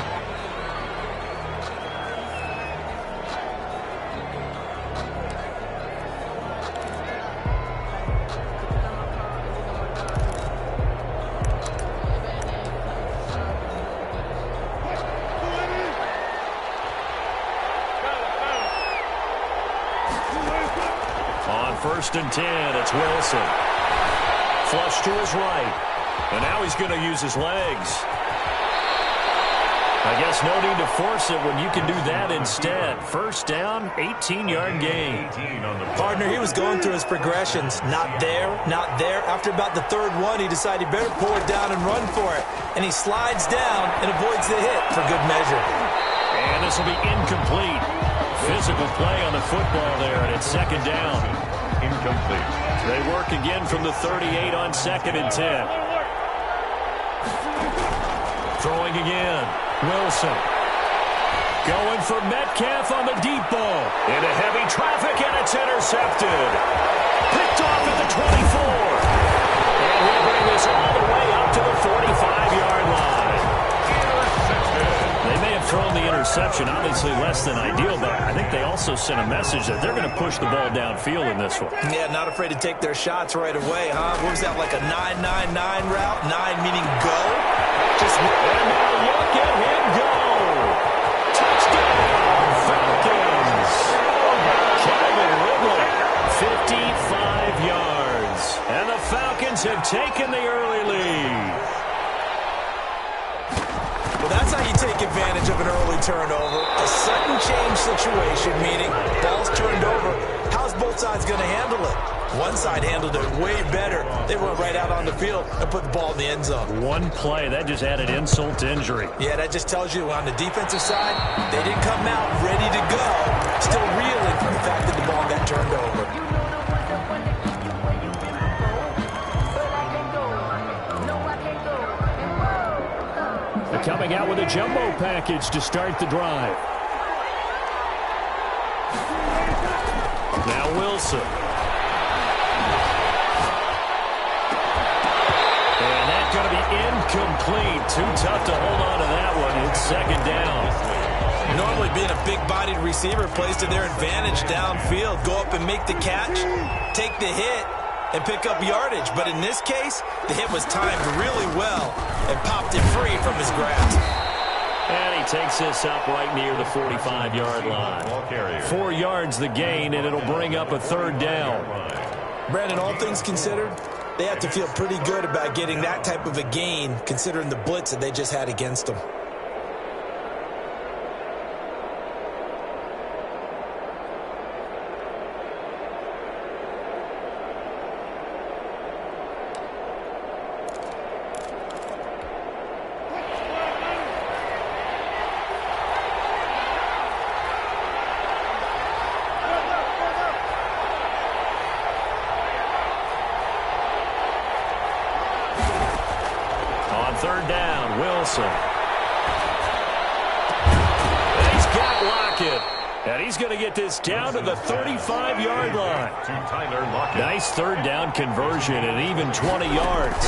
B: On 1st and 10, it's Wilson. Flush to his right. And now he's going to use his legs. I guess no need to force it when you can do that instead. First down, 18-yard gain.
D: Partner, he was going through his progressions. Not there, not there. After about the 3rd one, he decided he better pull it down and run for it. And he slides down and avoids the hit for good measure.
B: And this will be incomplete. Physical play on the football there, and it's 2nd down.
C: Incomplete.
B: They work again from the 38 on 2nd and 10. Throwing again. Wilson. Going for Metcalf on the deep ball. Into heavy traffic, and it's intercepted. Picked off at the 24. And we'll bring this all the way up to the 45-yard line. They may have thrown the interception, obviously less than ideal, but I think they also sent a message that they're going to push the ball downfield in this one.
D: Yeah, not afraid to take their shots right away, huh? What was that, like a 9-9-9 route? 9 meaning go? Just
B: and now look at him go. Touchdown, Falcons. Calvin Ridley, 55 yards. And the Falcons have taken the early lead.
D: Well, that's how you take advantage of an early turnover. A sudden change situation, meaning ball's turned over. How's both sides going to handle it? One side handled it way better. They went right out on the field and put the ball in the end zone.
B: One play, that just added insult to injury.
D: Yeah, that just tells you on the defensive side, they didn't come out ready to go. Still reeling from the fact that the ball got turned over.
B: Coming out with a jumbo package to start the drive. Now Wilson. And that's going to be incomplete. Too tough to hold on to that one. It's 2nd down.
D: Normally being a big-bodied receiver plays to their advantage downfield. Go up and make the catch, take the hit, and pick up yardage. But in this case, the hit was timed really well and popped it free from his grasp.
B: And he takes this up right near the 45-yard line. 4 yards the gain, and it'll bring up a 3rd down.
D: Brandon, all things considered, they have to feel pretty good about getting that type of a gain considering the blitz that they just had against them.
B: Third down, Wilson. And he's got Lockett. And he's going to get this down to the 35-yard line. Nice 3rd down conversion and even 20 yards.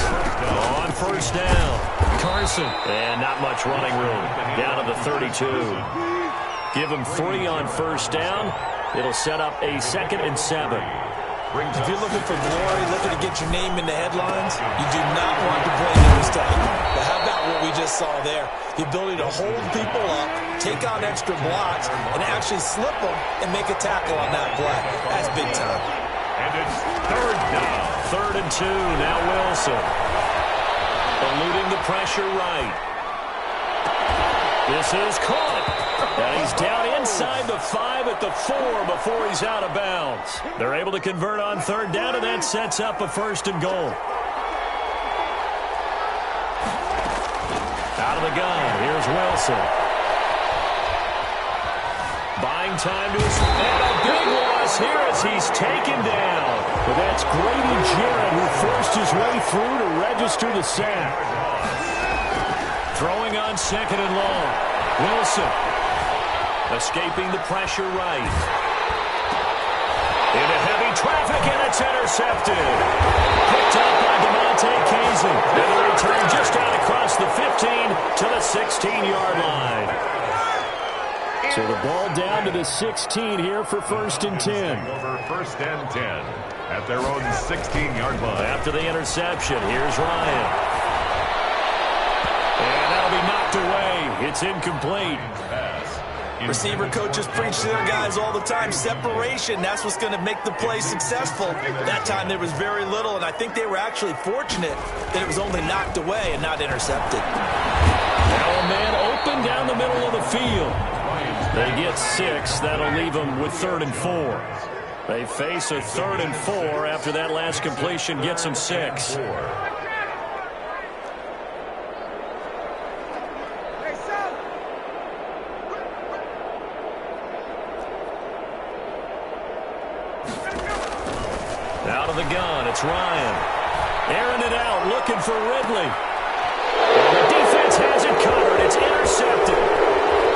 B: On 1st down, Carson. And not much running room. Down to the 32. Give him 3 on 1st down. It'll set up a 2nd and 7.
D: If you're looking for glory, looking to get your name in the headlines, you do not want to play in this time. But how about what we just saw there. The ability to hold people up, take on extra blocks, and actually slip them and make a tackle on that play. That's big time.
C: And it's third down.
B: 3rd and 2. Now Wilson. Eluding the pressure right. This is caught. And he's down inside the 5 at the 4 before he's out of bounds. They're able to convert on 3rd down, and that sets up a 1st and goal. Out of the gun, here's Wilson. Buying time to his... And a big loss here as he's taken down. But that's Grady Jarrett who forced his way through to register the sack. Throwing on 2nd and long. Wilson escaping the pressure right. Into heavy traffic, and it's intercepted. Picked up by DeMonte Kazin. And the return just out across the 15 to the 16-yard line. So the ball down to the 16 here for 1st and 10.
C: Over 1st and 10 at their own 16-yard line.
B: After the interception, here's Ryan. And that'll be knocked away. It's incomplete.
D: Receiver coaches preach to their guys all the time. Separation, that's what's going to make the play successful. That time there was very little, and I think they were actually fortunate that it was only knocked away and not intercepted.
B: Now a man open down the middle of the field. They get 6. That'll leave them with 3rd and 4. They face a 3rd and 4 after that last completion gets them 6. Out of the gun, it's Ryan. Airing it out, looking for Ridley. And the defense has it covered. It's intercepted.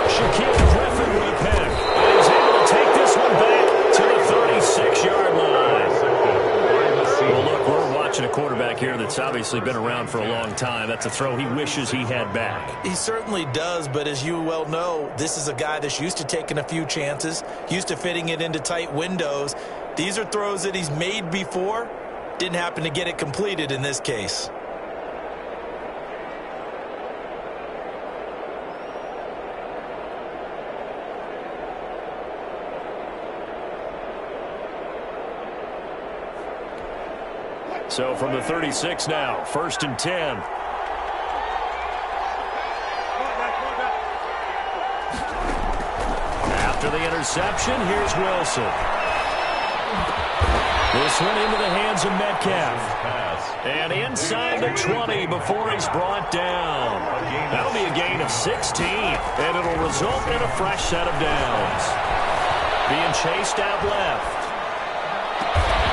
B: Shaquille Griffin with a pick. And he's able to take this one back to the 36-yard line. Well, look, we're watching a quarterback here that's obviously been around for a long time. That's a throw he wishes he had back.
D: He certainly does, but as you well know, this is a guy that's used to taking a few chances, used to fitting it into tight windows. These are throws that he's made before. Didn't happen to get it completed in this case.
B: So from the 36 now, 1st and 10. After the interception, here's Wilson. This one into the hands of Metcalf. And inside the 20 before he's brought down. That'll be a gain of 16. And it'll result in a fresh set of downs. Being chased out left.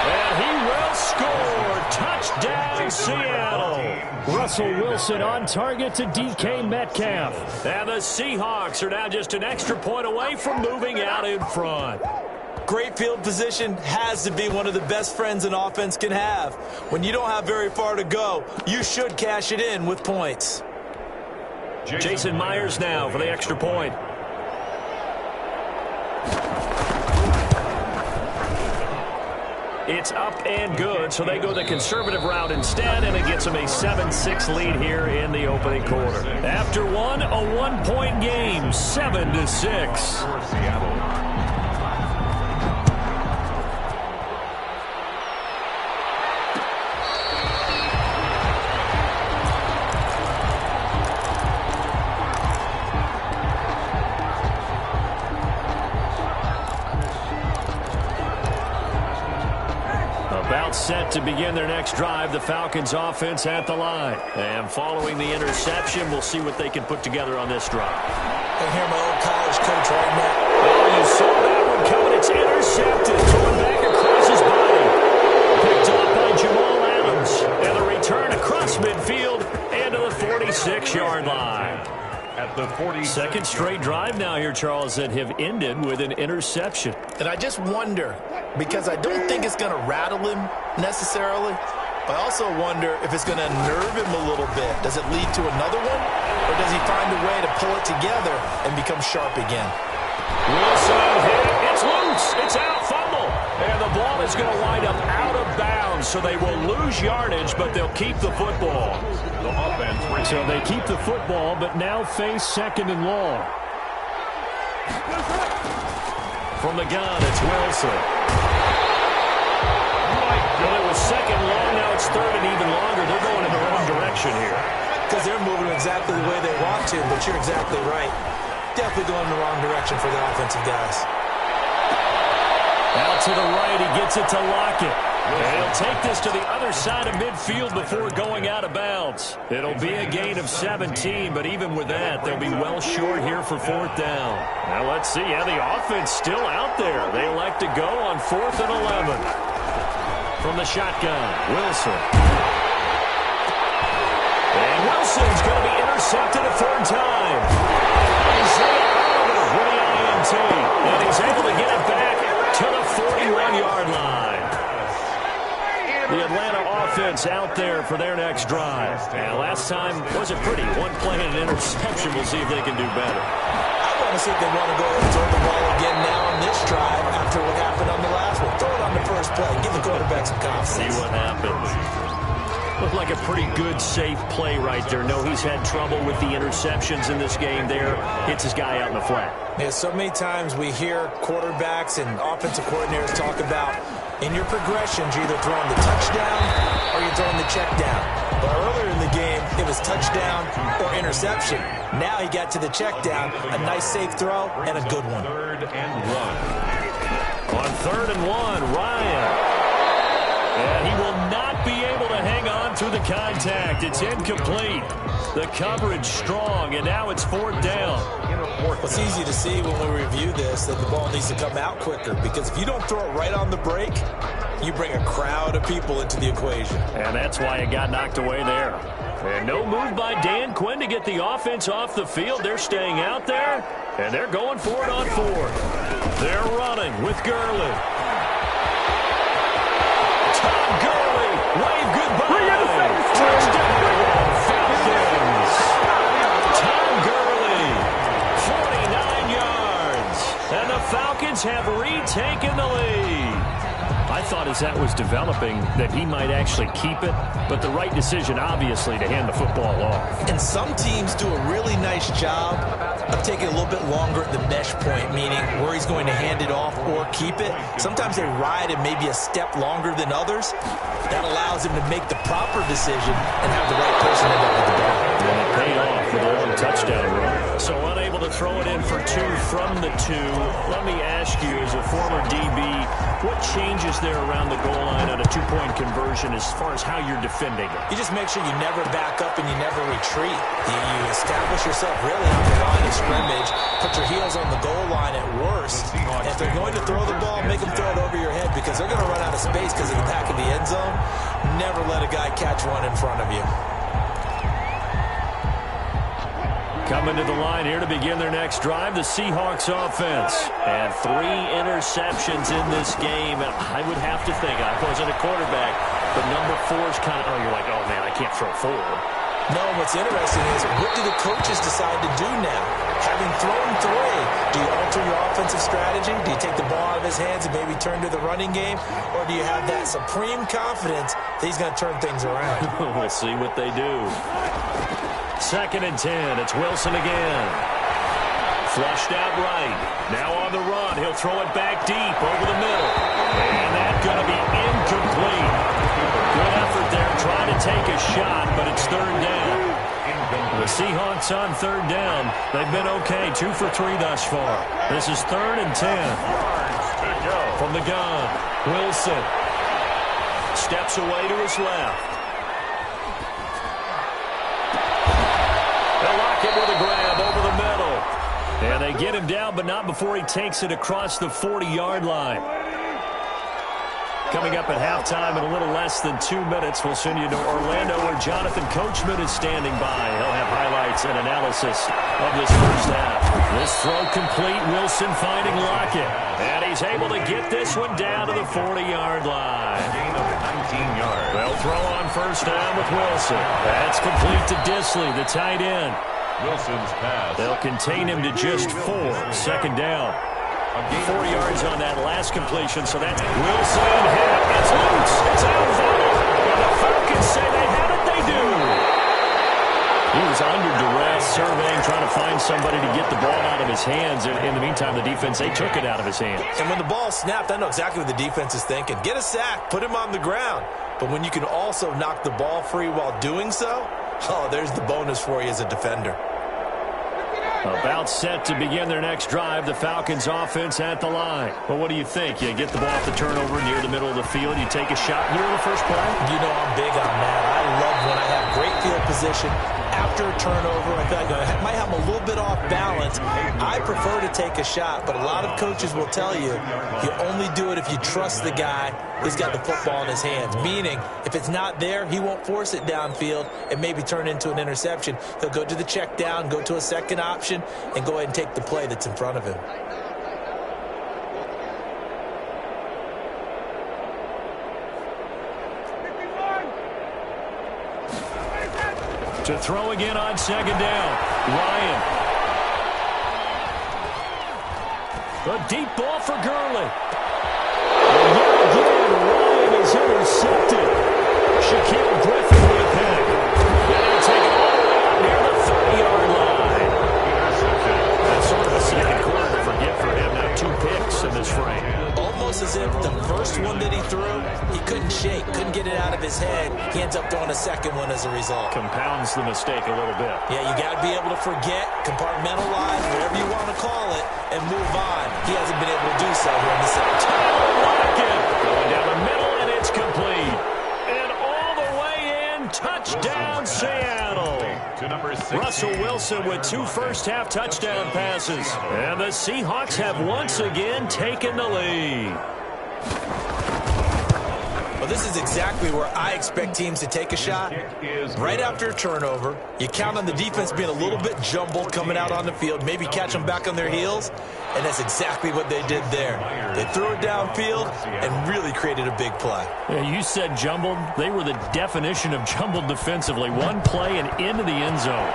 B: And he will score. Touchdown, Seattle. Russell Wilson on target to DK Metcalf. And the Seahawks are now just an extra point away from moving out in front.
D: Great field position has to be one of the best friends an offense can have. When you don't have very far to go, you should cash it in with points.
B: Jason Myers now for the extra point. It's up and good, so they go the conservative route instead, and it gets them a 7-6 lead here in the opening quarter. After one, a one-point game, 7-6.
C: Seattle.
B: Set to begin their next drive, the Falcons offense at the line. And following the interception, we'll see what they can put together on this drive.
D: I hear my old college coach right now.
B: Oh, you saw that one coming. It's intercepted. Thrown back across his body. Picked up by Jamal Adams. And the return across midfield and to the 46-yard line.
C: At the 40.
B: Second straight drive now here, Charles, that have ended with an interception.
D: And I just wonder, because I don't think it's going to rattle him necessarily, but I also wonder if it's going to nerve him a little bit. Does it lead to another one, or does he find a way to pull it together and become sharp again?
B: Wilson hit. It's loose. It's out. Fumble. And the ball is going to wind up out of bounds down, so they will lose yardage, but they'll keep the football.
C: The offense.
B: So they keep the football, but now face second and long. From the gun, it's Wilson. Well, it was second long, now it's third and even longer. They're going in the wrong direction here.
D: Because they're moving exactly the way they want to, but you're exactly right. Definitely going in the wrong direction for the offensive guys.
B: Out to the right, he gets it to Lockett. And he'll take this to the other side of midfield before going out of bounds. It'll be a gain of 17, but even with that, they'll be well short here for fourth down. Now let's see how the offense still out there. They elect to go on 4th and 11. From the shotgun, Wilson. And Wilson's going to be intercepted a third time. With the INT. And he's able to get it back to the 41-yard line. The Atlanta offense out there for their next drive. And last time wasn't pretty. One play and an interception. We'll see if they can do better.
D: I want to see if they want to go ahead and throw the ball again now on this drive after what happened on the last one. Throw it on the first play. Give the quarterback some confidence.
B: See what happens. Looked like a pretty good, safe play right there. No, he's had trouble with the interceptions in this game there. Hits his guy out in the flat.
D: Yeah, so many times we hear quarterbacks and offensive coordinators talk about in your progressions, you're either throwing the touchdown or you're throwing the check down. But earlier in the game, it was touchdown or interception. Now he got to the check down, a nice safe throw, and a good one.
C: 3rd and 1.
B: On 3rd and 1, Ryan. And he will not be able to hang on through the contact. It's incomplete. The coverage strong, and now it's 4th down.
D: It's easy to see when we review this that the ball needs to come out quicker, because if you don't throw it right on the break, you bring a crowd of people into the equation.
B: And that's why it got knocked away there. And no move by Dan Quinn to get the offense off the field. They're staying out there, and they're going for it on 4th. They're running with Gurley. Todd Gurley, wave goodbye. Touchdown, Falcons. Todd Gurley, 49 yards. And the Falcons have retaken the lead. I thought as that was developing that he might actually keep it, but the right decision, obviously, to hand the football off.
D: And some teams do a really nice job of taking a little bit longer at the mesh point, meaning where he's going to hand it off or keep it. Sometimes they ride it maybe a step longer than others. That allows him to make the proper decision and have the right person end up with the ball.
B: And it paid off with a long touchdown run. So unable to throw it in for 2 from the 2. Let me ask you, as a former DB, what changes there around the goal line on a 2-point conversion as far as how you're defending it?
D: You just make sure you never back up and you never retreat. You establish yourself really on the line of scrimmage, put your heels on the goal line at worst. And if they're going to throw the ball, make them throw it over your head, because they're going to run out of space because of the back of the end zone. Never let a guy catch one in front of you.
B: Coming to the line here to begin their next drive, the Seahawks offense. And 3 interceptions in this game. I would have to think, I wasn't a quarterback, but number 4 is kind of, you're like, oh man, I can't throw 4.
D: No, what's interesting is, what do the coaches decide to do now? Having thrown 3, do you alter your offensive strategy? Do you take the ball out of his hands and maybe turn to the running game? Or do you have that supreme confidence that he's going to turn things around?
B: We'll see what they do. 2nd and 10. It's Wilson again. Flushed out right. Now on the run. He'll throw it back deep over the middle. And that's going to be incomplete. Good effort there trying to take a shot, but it's 3rd down. The Seahawks on 3rd down. They've been okay. 2 for 3 thus far. This is 3rd and 10. From the gun, Wilson steps away to his left. With a grab over the middle. And they get him down, but not before he takes it across the 40-yard line. Coming up at halftime in a little less than 2 minutes, we'll send you to Orlando, where Jonathan Coachman is standing by. He'll have highlights and analysis of this first half. This throw complete. Wilson finding Lockett. And he's able to get this one down to the 40-yard line.
C: Gain of 19 yards.
B: They'll throw on first down with Wilson. That's complete to Disley, the tight end.
C: Wilson's pass.
B: They'll contain him to just 4. 2nd down. 4 yards on that last completion, so that's Wilson hit. It's loose. It's out of bounds. And the Falcons say they have it. They do. He was under duress, surveying, trying to find somebody to get the ball out of his hands. In the meantime, the defense, they took it out of his hands.
D: And when the ball snapped, I know exactly what the defense is thinking. Get a sack, put him on the ground. But when you can also knock the ball free while doing so, oh, there's the bonus for you as a defender.
B: About set to begin their next drive, the Falcons offense at the line. Well, what do you think? You get the ball off the turnover near the middle of the field. You take a shot here in the first play?
D: You know I'm big on that. I love when I have great field position after a turnover. I feel like I might have a little bit off balance. I prefer to take a shot, but a lot of coaches will tell you you only do it if you trust the guy who's got the football in his hands. Meaning, if it's not there, he won't force it downfield and maybe turn into an interception. He'll go to the check down, go to a second option, and go ahead and take the play that's in front of him.
B: To throw again on second down. Ryan. A deep ball for Gurley. And yet again, Ryan is intercepted. Shaquille Griffin with a pick. And they'll take it all the way out near the 30-yard line. That's sort of a second quarter to forget for him. Now 2 picks in this frame.
D: Almost as if the first one that he threw, he couldn't shake, couldn't get it out of his head. He ends up throwing a second one as a result.
B: Compounds the mistake a little bit.
D: Yeah, you got to be able to forget, compartmentalize, whatever you want to call it, and move on. He hasn't been able to do so here in the second.
B: Going down the middle, and it's complete. And all the way in, touchdown Seattle. Russell Wilson with 2 first-half touchdown passes. And the Seahawks have once again taken the lead.
D: Well, this is exactly where I expect teams to take a shot. Right after a turnover, you count on the defense being a little bit jumbled coming out on the field, maybe catch them back on their heels, and that's exactly what they did there. They threw it downfield and really created a big play.
B: Yeah, you said jumbled. They were the definition of jumbled defensively. One play and into the end zone.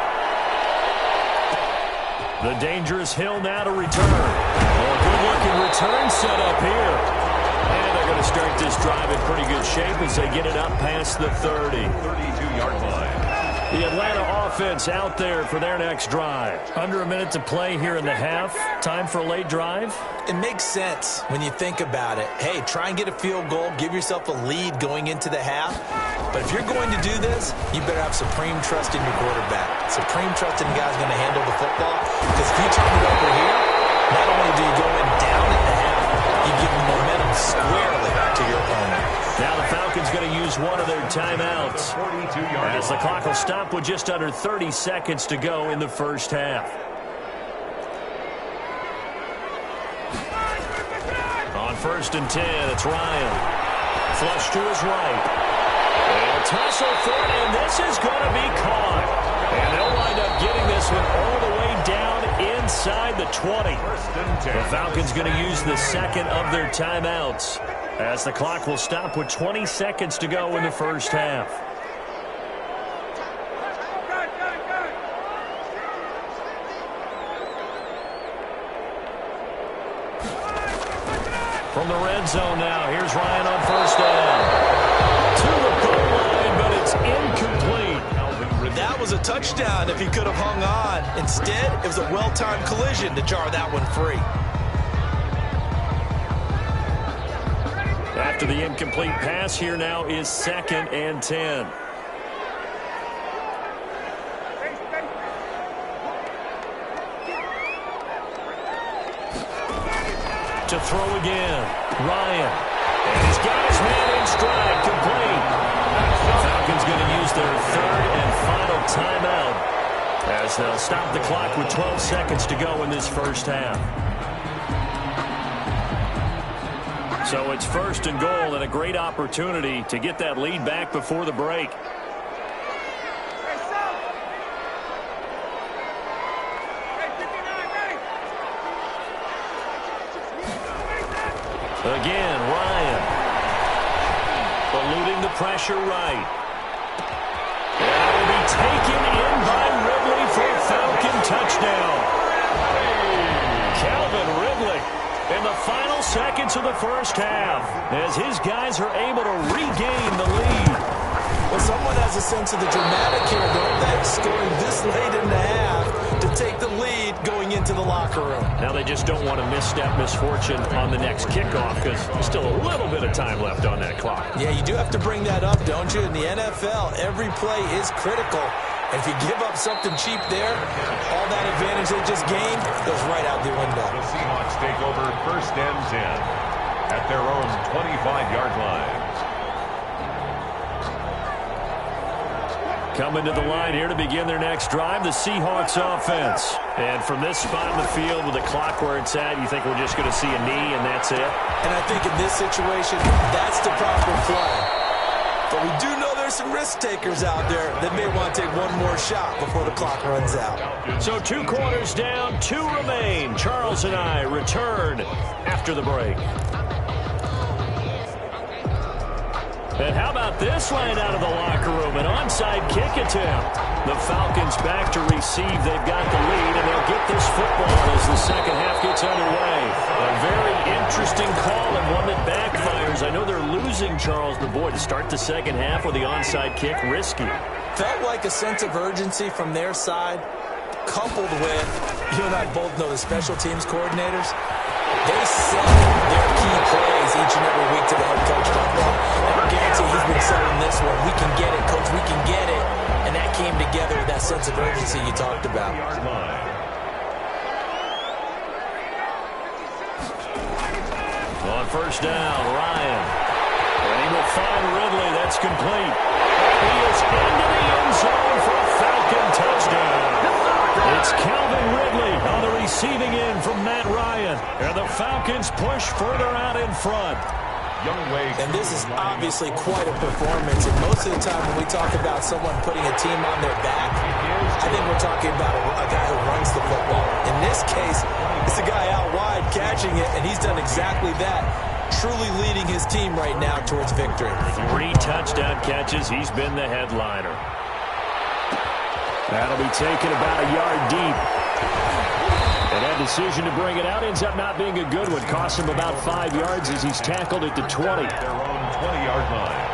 B: The dangerous Hill now to return. A good-looking return set up here. And they're going to start this drive in pretty good shape as they get it up past the 30.
C: 32-yard line.
B: The Atlanta offense out there for their next drive. Under a minute to play here in the half. Time for a late drive.
D: It makes sense when you think about it. Hey, try and get a field goal. Give yourself a lead going into the half. But if you're going to do this, you better have supreme trust in your quarterback. Supreme trust in the guy's going to handle the football. Because if you turn it over here, not only do you go in down at the half, you give the momentum squarely to your opponent.
B: Now the Falcons going to use one of their timeouts as the clock will stop with just under 30 seconds to go in the first half. On 1st and 10, it's Ryan. Flush to his right. And tussle for it, and this is going to be caught. And they'll wind up getting this one all the way down inside the 20. The Falcons going to use the second of their timeouts as the clock will stop with 20 seconds to go in the first half. From the red zone now, here's Ryan on 1st down. To the goal line, but it's incomplete.
D: That was a touchdown if he could have hung on. Instead, it was a well-timed collision to jar that one free.
B: After the incomplete pass, here now is 2nd and 10. To throw again, Ryan. And he's got his man in stride, complete. The Falcons going to use their 3rd and final timeout as they'll stop the clock with 12 seconds to go in this first half. So it's 1st and goal and a great opportunity to get that lead back before the break. Again, Ryan. Eluding the pressure right. And it will be taken in by Ridley for a Falcon touchdown. Calvin Ridley. the final seconds of the first half as his guys are able to regain the lead.
D: Well, someone has a sense of the dramatic here, don't they? Scoring this late in the half to take the lead going into the locker room.
B: Now they just don't want to misstep misfortune on the next kickoff because there's still a little bit of time left on that clock.
D: Yeah, you do have to bring that up, don't you? In the NFL, every play is critical. And if you give up something cheap there, all that advantage they just gained goes right out the window.
C: The Seahawks take over 1st and 10 at their own 25-yard line.
B: Coming to the line here to begin their next drive, the Seahawks offense. And from this spot in the field with the clock where it's at, you think we're just going to see a knee and that's it?
D: And I think in this situation, that's the proper play. But we do know there's some risk takers out there that may want to take one more shot before the clock runs out.
B: So 2 quarters down, 2 remain. Charles and I return after the break. And how about this line out of the locker room? An onside kick attempt. The Falcons back to receive. They've got the lead, and they'll get this football as the second half gets underway. A very interesting call and one that backfires. I know they're losing, Charles, but boy, to start the second half with the onside kick, risky.
D: Felt like a sense of urgency from their side, coupled with, you and I both know the special teams coordinators. They set their key plays each and every week to the head coach. And I guarantee he's been selling this one. We can get it, coach. We can get it. And that came together with that sense of urgency you talked about.
B: On 1st down, Ryan. And he will find Ridley. That's complete. He is into the end zone for a Falcon touchdown. It's Calvin Ridley on the receiving end from Matt Ryan. And the Falcons push further out in front.
D: And this is obviously quite a performance. And most of the time when we talk about someone putting a team on their back, I think we're talking about a guy who runs the football. In this case, it's a guy out wide catching it, and he's done exactly that. Truly leading his team right now towards victory.
B: 3 touchdown catches. He's been the headliner. That'll be taken about a yard deep. And that decision to bring it out ends up not being a good one. Costs him about 5 yards as he's tackled at the 20.
C: Their own 20-yard line.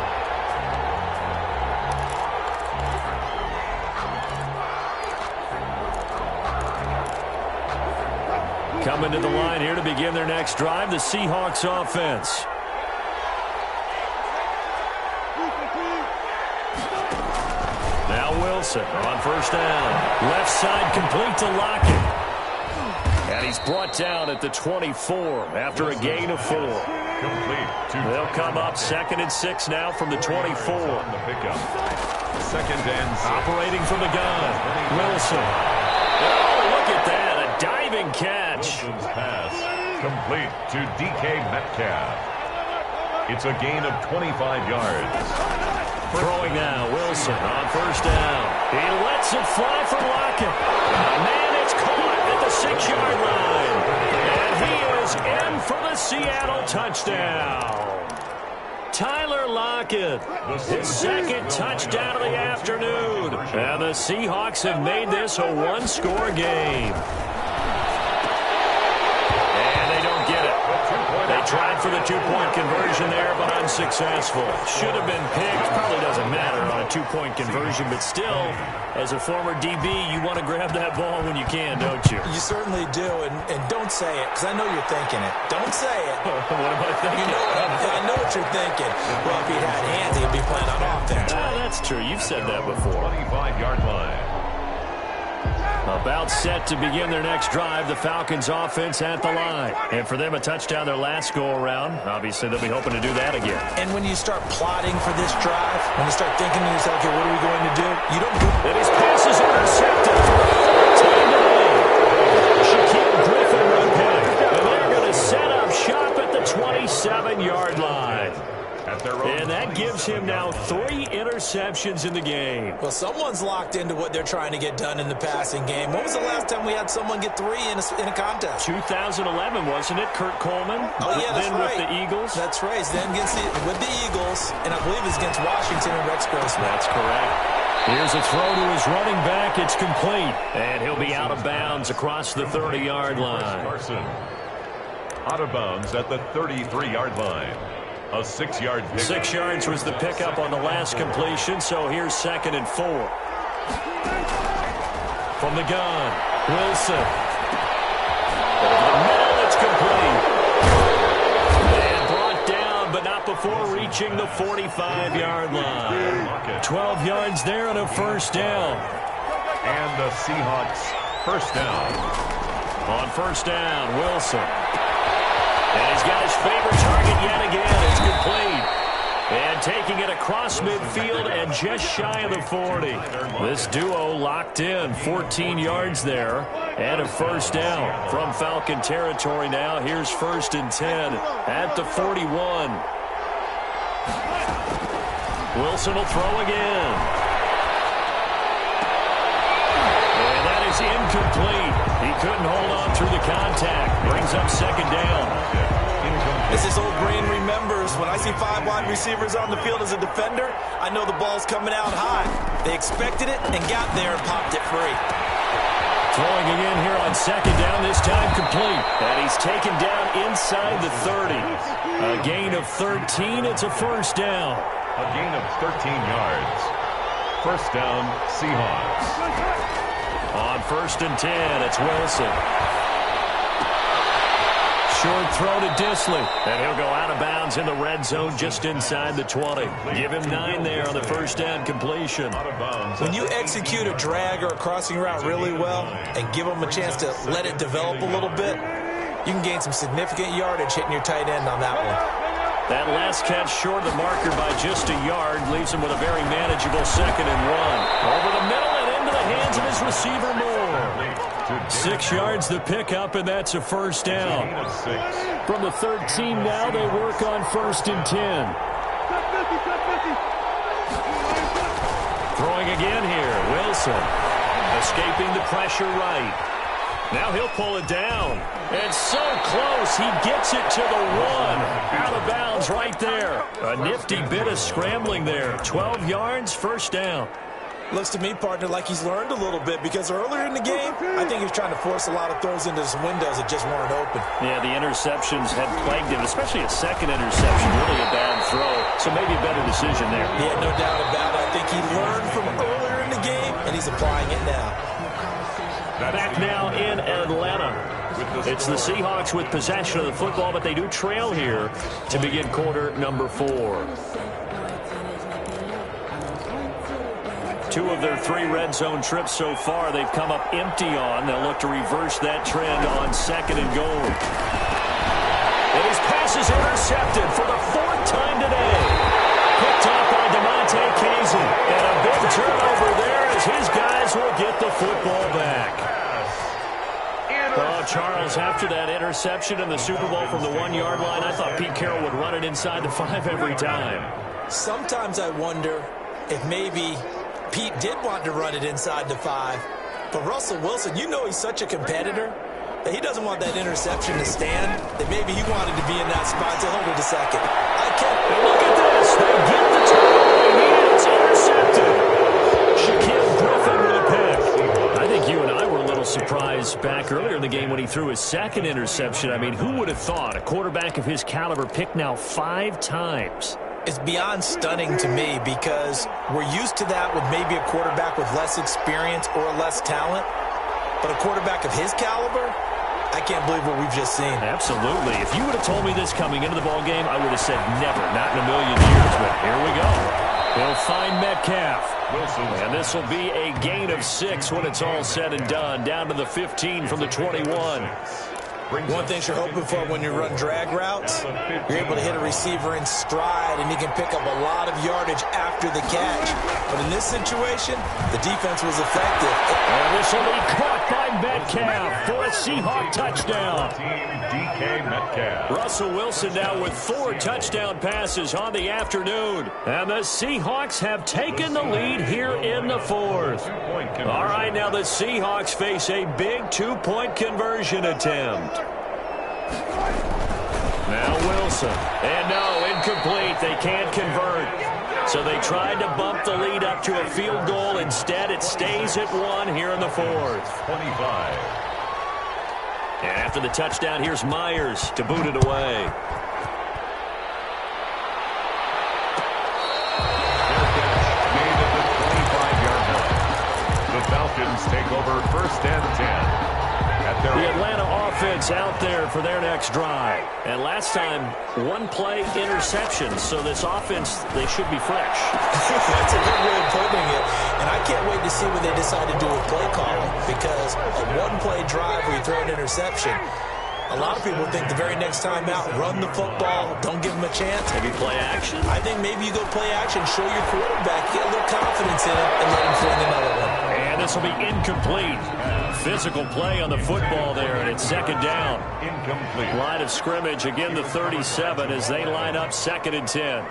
B: Coming to the line here to begin their next drive, the Seahawks offense. Now Wilson on 1st down. Left side complete to Lockett. And he's brought down at the 24 after a gain of 4. They'll come up 2nd and 6 now from the 24.
C: On the pickup. 2nd and 6.
B: Operating from the gun. Wilson. Oh, look at that. A diving catch.
C: Wilson's pass complete to DK Metcalf. It's a gain of 25 yards.
B: Throwing now, Wilson on 1st down. He lets it fly from Lockett. Man, it's caught at the 6-yard line. And he is in for the Seattle touchdown. Tyler Lockett, his 2nd touchdown of the afternoon. And the Seahawks have made this a 1-score game. They tried for the 2-point conversion there, but unsuccessful. Should have been picked. Probably doesn't matter on a 2-point conversion, but still, as a former DB, you want to grab that ball when you can, don't you?
D: You certainly do, and don't say it, because I know you're thinking it. Don't say it.
B: What am I thinking?
D: You know I know what you're thinking. Well, if he'd had hands, he'd be playing on offense.
B: That's true. You've said that before.
C: 25-yard line.
B: About set to begin their next drive, the Falcons offense at the line. And for them, a touchdown their last go-around. Obviously, they'll be hoping to do that again. And
D: when you start plotting for this drive, when you start thinking to yourself, okay, what are we going to do? You don't do
B: it. And his pass is intercepted. Shaquille Griffin run back. And they're going to set up shop at the 27-yard line. And that gives him now 3 interceptions in the game.
D: Well, someone's locked into what they're trying to get done in the passing game. When was the last time we had someone get 3 in a contest?
B: 2011, wasn't it? Kurt Coleman?
D: Oh, yeah, that's
B: then
D: right.
B: With the Eagles?
D: That's right. Then with the Eagles, and I believe it's against Washington and Rex Grossman.
B: That's correct. Here's a throw to his running back. It's complete. And he'll be out of bounds across the 30-yard line.
C: out of bounds at the 33-yard line. A 6-yard pickup.
B: 6 yards was the pickup on the last completion, so here's 2nd and 4. From the gun, Wilson. Over the middle, it's complete. And brought down, but not before reaching the 45-yard line. 12 yards there and a first down.
C: And the Seahawks first down.
B: On first down, Wilson. And he's got his favorite target yet again. It's complete. And taking it across midfield and just shy of the 40. This duo locked in. 14 yards there and a first down from Falcon territory now. Here's 1st and 10 at the 41. Wilson will throw again. And that is incomplete. He couldn't hold on through the contact. Brings up 2nd down.
D: As this old brain remembers, when I see 5 wide receivers on the field as a defender, I know the ball's coming out high. They expected it and got there and popped it free.
B: Throwing again here on 2nd down, this time complete. And he's taken down inside the 30. A gain of 13, it's a first down.
C: A gain of 13 yards. First down, Seahawks.
B: On 1st and 10, it's Wilson. Short throw to Disley. And he'll go out of bounds in the red zone just inside the 20. Give him 9 there on the first down completion.
D: When you execute a drag or a crossing route really well and give them a chance to let it develop a little bit, you can gain some significant yardage hitting your tight end on that one.
B: That last catch short of the marker by just a yard leaves him with a very manageable 2nd and 1. Over the middle and into the hands of his receiver Moore. 6 yards the pickup, and that's a first down. From the 13 now, they work on 1st and 10. Throwing again here, Wilson. Escaping the pressure right. Now he'll pull it down. And so close, he gets it to the 1. Out of bounds right there. A nifty bit of scrambling there. 12 yards, first down.
D: Looks to me, partner, like he's learned a little bit, because earlier in the game, I think he was trying to force a lot of throws into some windows that just weren't open.
B: Yeah, the interceptions had plagued him, especially a 2nd interception. Really a bad throw, so maybe a better decision there.
D: Yeah, no doubt about it. I think he learned from earlier in the game, and he's applying it now.
B: Back now in Atlanta. It's the Seahawks with possession of the football, but they do trail here to begin quarter number 4. 2 of their 3 red zone trips so far they've come up empty on. They'll look to reverse that trend on 2nd and goal. And his pass is intercepted for the 4th time today. Picked off by DeMonte Casey. And a big turnover there as his guys will get the football back. Oh, Charles, after that interception in the Super Bowl from the 1-yard line, I thought Pete Carroll would run it inside the 5 every time.
D: Sometimes I wonder if maybe Pete did want to run it inside the 5. But Russell Wilson, you know he's such a competitor that he doesn't want that interception to stand, that maybe he wanted to be in that spot to hold it a second.
B: And look at this. They get the turnover. It's intercepted. Shaquille Griffin with a pick. I think you and I were a little surprised back earlier in the game when he threw his 2nd interception. I mean, who would have thought a quarterback of his caliber picked now 5 times?
D: It's beyond stunning to me, because we're used to that with maybe a quarterback with less experience or less talent. But a quarterback of his caliber, I can't believe what we've just seen.
B: Absolutely. If you would have told me this coming into the ballgame, I would have said never, not in a million years. But here we go. He'll find Metcalf. And this will be a gain of 6 when it's all said and done. Down to the 15 from the 21.
D: One thing you're hoping for when you run drag routes, you're able to hit a receiver in stride, and he can pick up a lot of yardage after the catch. But in this situation, the defense was effective.
B: And this will be caught by Metcalf for a Seahawk touchdown.
C: DK Metcalf.
B: Russell Wilson now with 4 touchdown passes on the afternoon. And the Seahawks have taken the lead here in the 4th. All right, now the Seahawks face a big 2-point conversion attempt. Now Wilson. And no, incomplete. They can't convert. So they tried to bump the lead up to a field goal. Instead, it stays at 1 here in the 4th.
C: 25.
B: And after the touchdown, here's Myers to boot it away.
C: Made at the 25-yard line. The Falcons take over 1st and 10.
B: The Atlanta offense out there for their next drive. And last time, one-play interception. So this offense, they should be fresh.
D: That's a good way of putting it. And I can't wait to see what they decide to do with play calling. Because a one-play drive where you throw an interception, a lot of people think the very next time out, run the football, don't give them a chance.
B: Maybe play action?
D: I think maybe you go play action, show your quarterback, get a little confidence in him, and let him fling another one.
B: And this will be incomplete. Physical play on the football there, and it's 2nd down.
C: Incomplete.
B: Line of scrimmage, again the 37 as they line up 2nd and 10.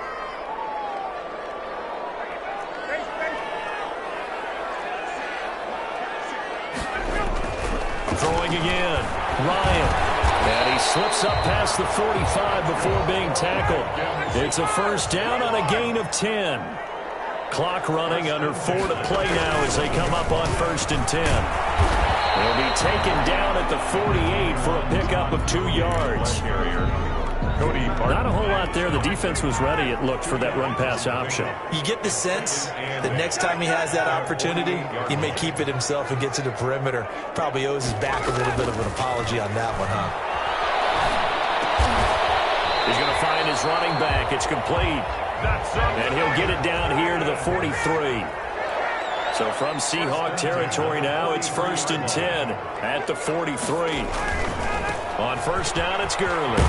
B: Throwing again. Ryan. And he slips up past the 45 before being tackled. It's a 1st down on a gain of 10. Clock running, under 4 to play now as they come up on 1st and 10. They'll be taken down at the 48 for a pickup of 2 yards. Not a whole lot there. The defense was ready, it looked, for that run-pass option.
D: You get the sense that next time he has that opportunity, he may keep it himself and get to the perimeter. Probably owes his back a little bit of an apology on that one, huh?
B: He's going to find his running back. It's complete. And he'll get it down here to the 43. So from Seahawk territory now, it's 1st and 10 at the 43. On 1st down, it's Gurley.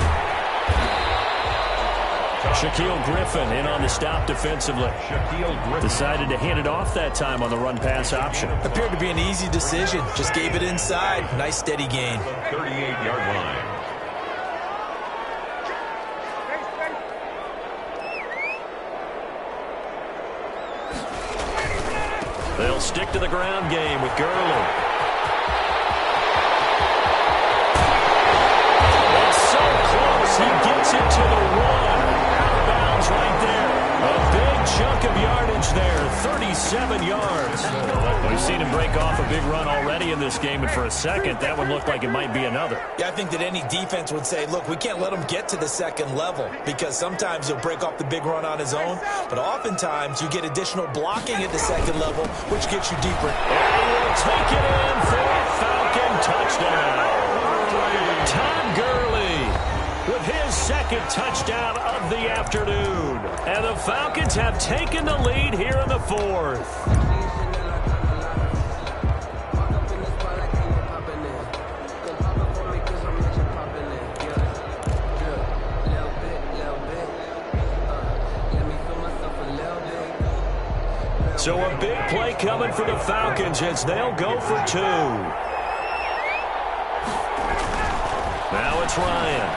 B: Shaquille Griffin in on the stop defensively. Decided to hand it off that time on the run-pass option.
D: Appeared to be an easy decision. Just gave it inside. Nice steady gain.
C: 38-yard line.
B: They'll stick to the ground game with Gurley. It's so close. He gets it to the 1. Out of bounds right there. A big chunk of yardage there. 37 yards. We've seen him break off a big run already in this game, and for a second, that one looked like it might be another.
D: Yeah, I think that any defense would say, look, we can't let him get to the 2nd level, because sometimes he'll break off the big run on his own, but oftentimes you get additional blocking at the 2nd level, which gets you deeper.
B: And he will take it in for a Falcon touchdown. Todd Gurley with his 2nd touchdown of the afternoon. And the Falcons have taken the lead here in the 4th. So a big play coming for the Falcons as they'll go for 2. Now it's Ryan.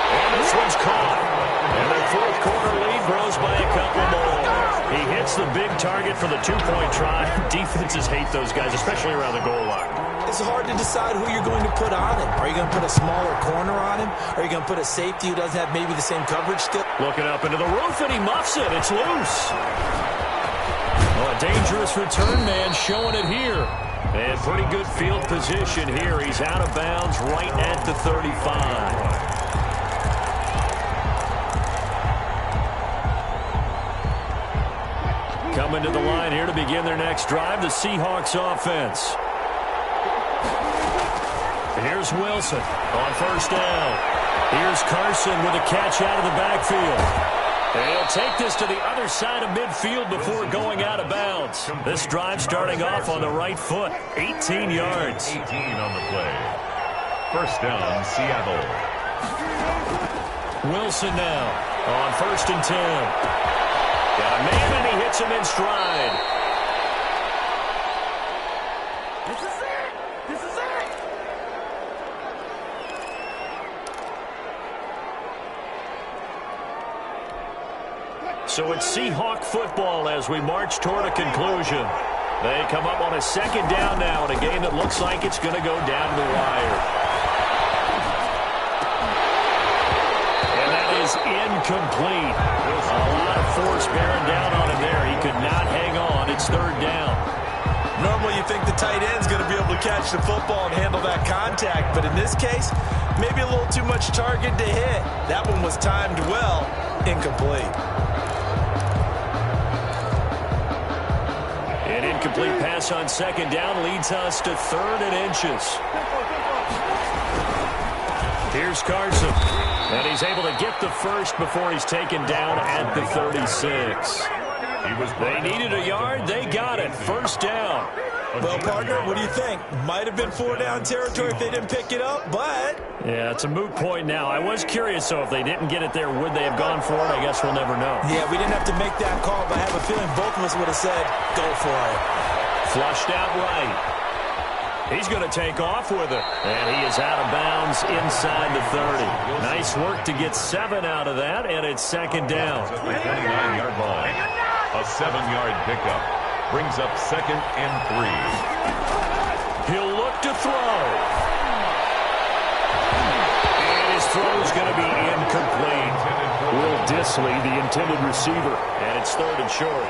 B: And this one's caught. And their 4th quarter lead grows by a couple more. He hits the big target for the 2-point try. Defenses hate those guys, especially around the goal line.
D: It's hard to decide who you're going to put on him. Are you going to put a smaller corner on him? Are you going to put a safety who doesn't have maybe the same coverage skill?
B: Looking up into the roof, and he muffs it. It's loose. Well, a dangerous return man showing it here. And pretty good field position here. He's out of bounds right at the 35. Coming to the line here to begin their next drive, the Seahawks offense. Here's Wilson on 1st down. Here's Carson with a catch out of the backfield. He'll take this to the other side of midfield before going out of bounds. This drive starting off on the right foot. 18 yards.
C: 18 on the play. 1st down, Seattle.
B: Wilson now on 1st and 10. Got a man, and he hits him in stride.
E: This is it! This is it!
B: So it's Seahawk football as we march toward a conclusion. They come up on a 2nd down now in a game that looks like it's going to go down to the wire. And that is incomplete. A lot of force bearing down on him there. He could not hang on. It's 3rd down.
D: Normally you think the tight end's going to be able to catch the football and handle that contact, but in this case, maybe a little too much target to hit. That one was timed well, incomplete.
B: An incomplete pass on second down leads us to 3rd and inches. Here's Carson, and he's able to get the first before he's taken down at the 36. They needed a yard. They got it. 1st down.
D: Well, partner, what do you think? Might have been 4-down territory if they didn't pick it up, but...
B: Yeah, it's a moot point now. I was curious, though, if they didn't get it there, would they have gone for it? I guess we'll never know.
D: Yeah, we didn't have to make that call, but I have a feeling both of us would have said, go for it.
B: Flushed out right. He's going to take off with it. And he is out of bounds inside the 30. Nice work to get 7 out of that, and it's 2nd down.
C: At the 29-yard line. A 7-yard pickup. Brings up 2nd and 3.
B: He'll look to throw. And his throw is going to be incomplete. Will Disley, the intended receiver. And it's 3rd and short.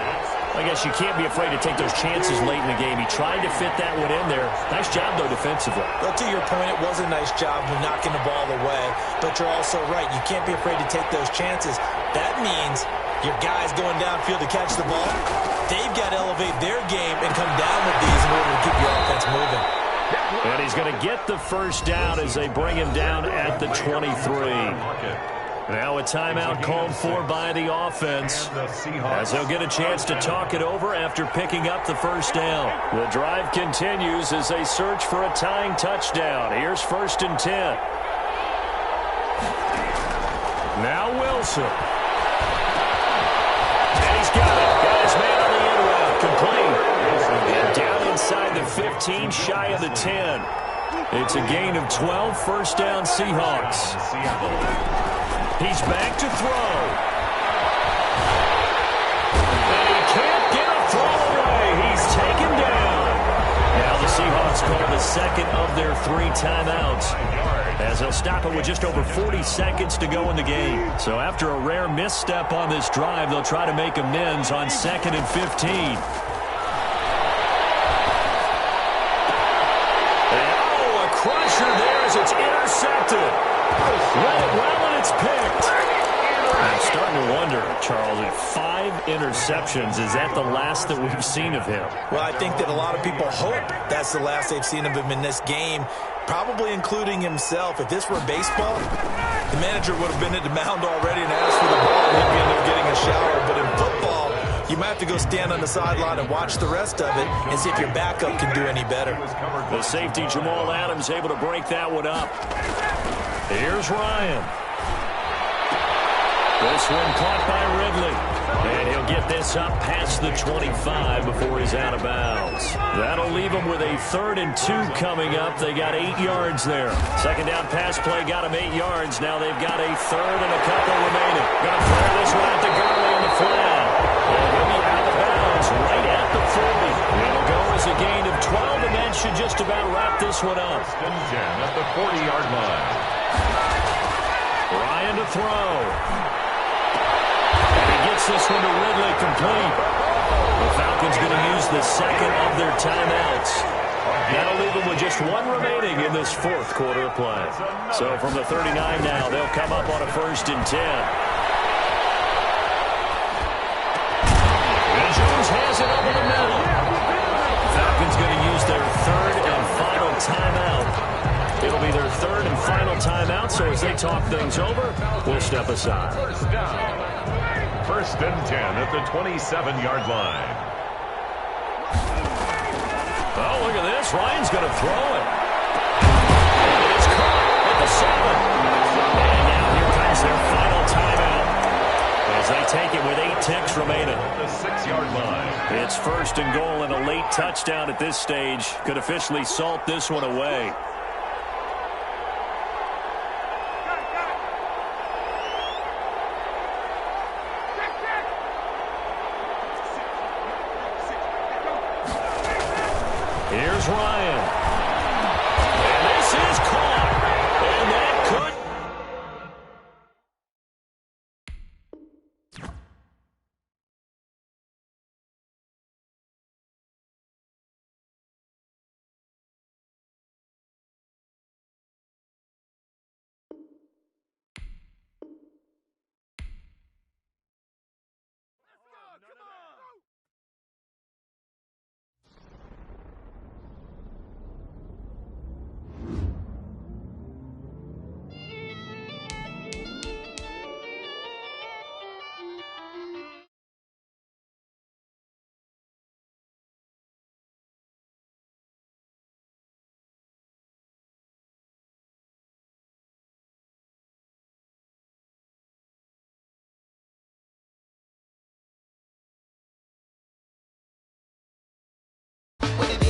B: I guess you can't be afraid to take those chances late in the game. He tried to fit that one in there. Nice job, though, defensively.
D: Well, to your point, it was a nice job of knocking the ball away. But you're also right. You can't be afraid to take those chances. That means your guys going downfield to catch the ball, they've got to elevate their game and come down with these in order to keep your offense moving.
B: And he's going to get the 1st down as they bring him down at the 23. Now a timeout called for by the offense as they'll get a chance to talk it over after picking up the 1st down. The drive continues as they search for a tying touchdown. Here's 1st and 10. Now Wilson. And he's got it. Got his man on the end route. Complete. And down inside the 15, shy of the 10. It's a gain of 12, 1st down Seahawks. He's back to throw. And he can't get a throw away. He's taken down. Now the Seahawks call the 2nd of their 3 timeouts as they'll stop it with just over 40 seconds to go in the game. So after a rare misstep on this drive, they'll try to make amends on 2nd and 15. And, a crusher there as it's intercepted. Read it well, and it's picked. I'm starting to wonder, Charles, if 5 interceptions, is that the last that we've seen of him?
D: Well, I think that a lot of people hope that's the last they've seen of him in this game, probably including himself. If this were baseball, the manager would have been at the mound already and asked for the ball, and he'd be in there getting a shower. But in football, you might have to go stand on the sideline and watch the rest of it and see if your backup can do any better.
B: The safety, Jamal Adams, able to break that one up. Here's Ryan. This one caught by Ridley. And he'll get this up past the 25 before he's out of bounds. That'll leave him with a 3rd and 2 coming up. They got 8 yards there. 2nd down pass play got him 8 yards. Now they've got a 3rd and a couple remaining. Gonna fire this one out to Gurley in the flat. And he'll be out of bounds right at the 40. It'll go as a gain of 12, and that should just about wrap this one up.
C: 1st and 10 at the 40-yard line.
B: Ryan to throw. And he gets this one to Ridley complete. The Falcons going to use the 2nd of their timeouts. That'll leave them with just 1 remaining in this 4th quarter of play. So from the 39 now, they'll come up on a 1st and 10. And Jones has it over the middle. Falcons going to use their 3rd and final timeout. It'll be their 3rd and final timeout, so as they talk things over, we'll step aside.
C: 1st down. 1st and 10 at the 27-yard line.
B: Oh, look at this. Ryan's going to throw it. And it's caught at the 7. And now here comes their final timeout as they take it with 8 ticks remaining.
C: The 6-yard line.
B: It's 1st and goal, and a late touchdown at this stage could officially salt this one away. Here's Ryan.
A: What it is.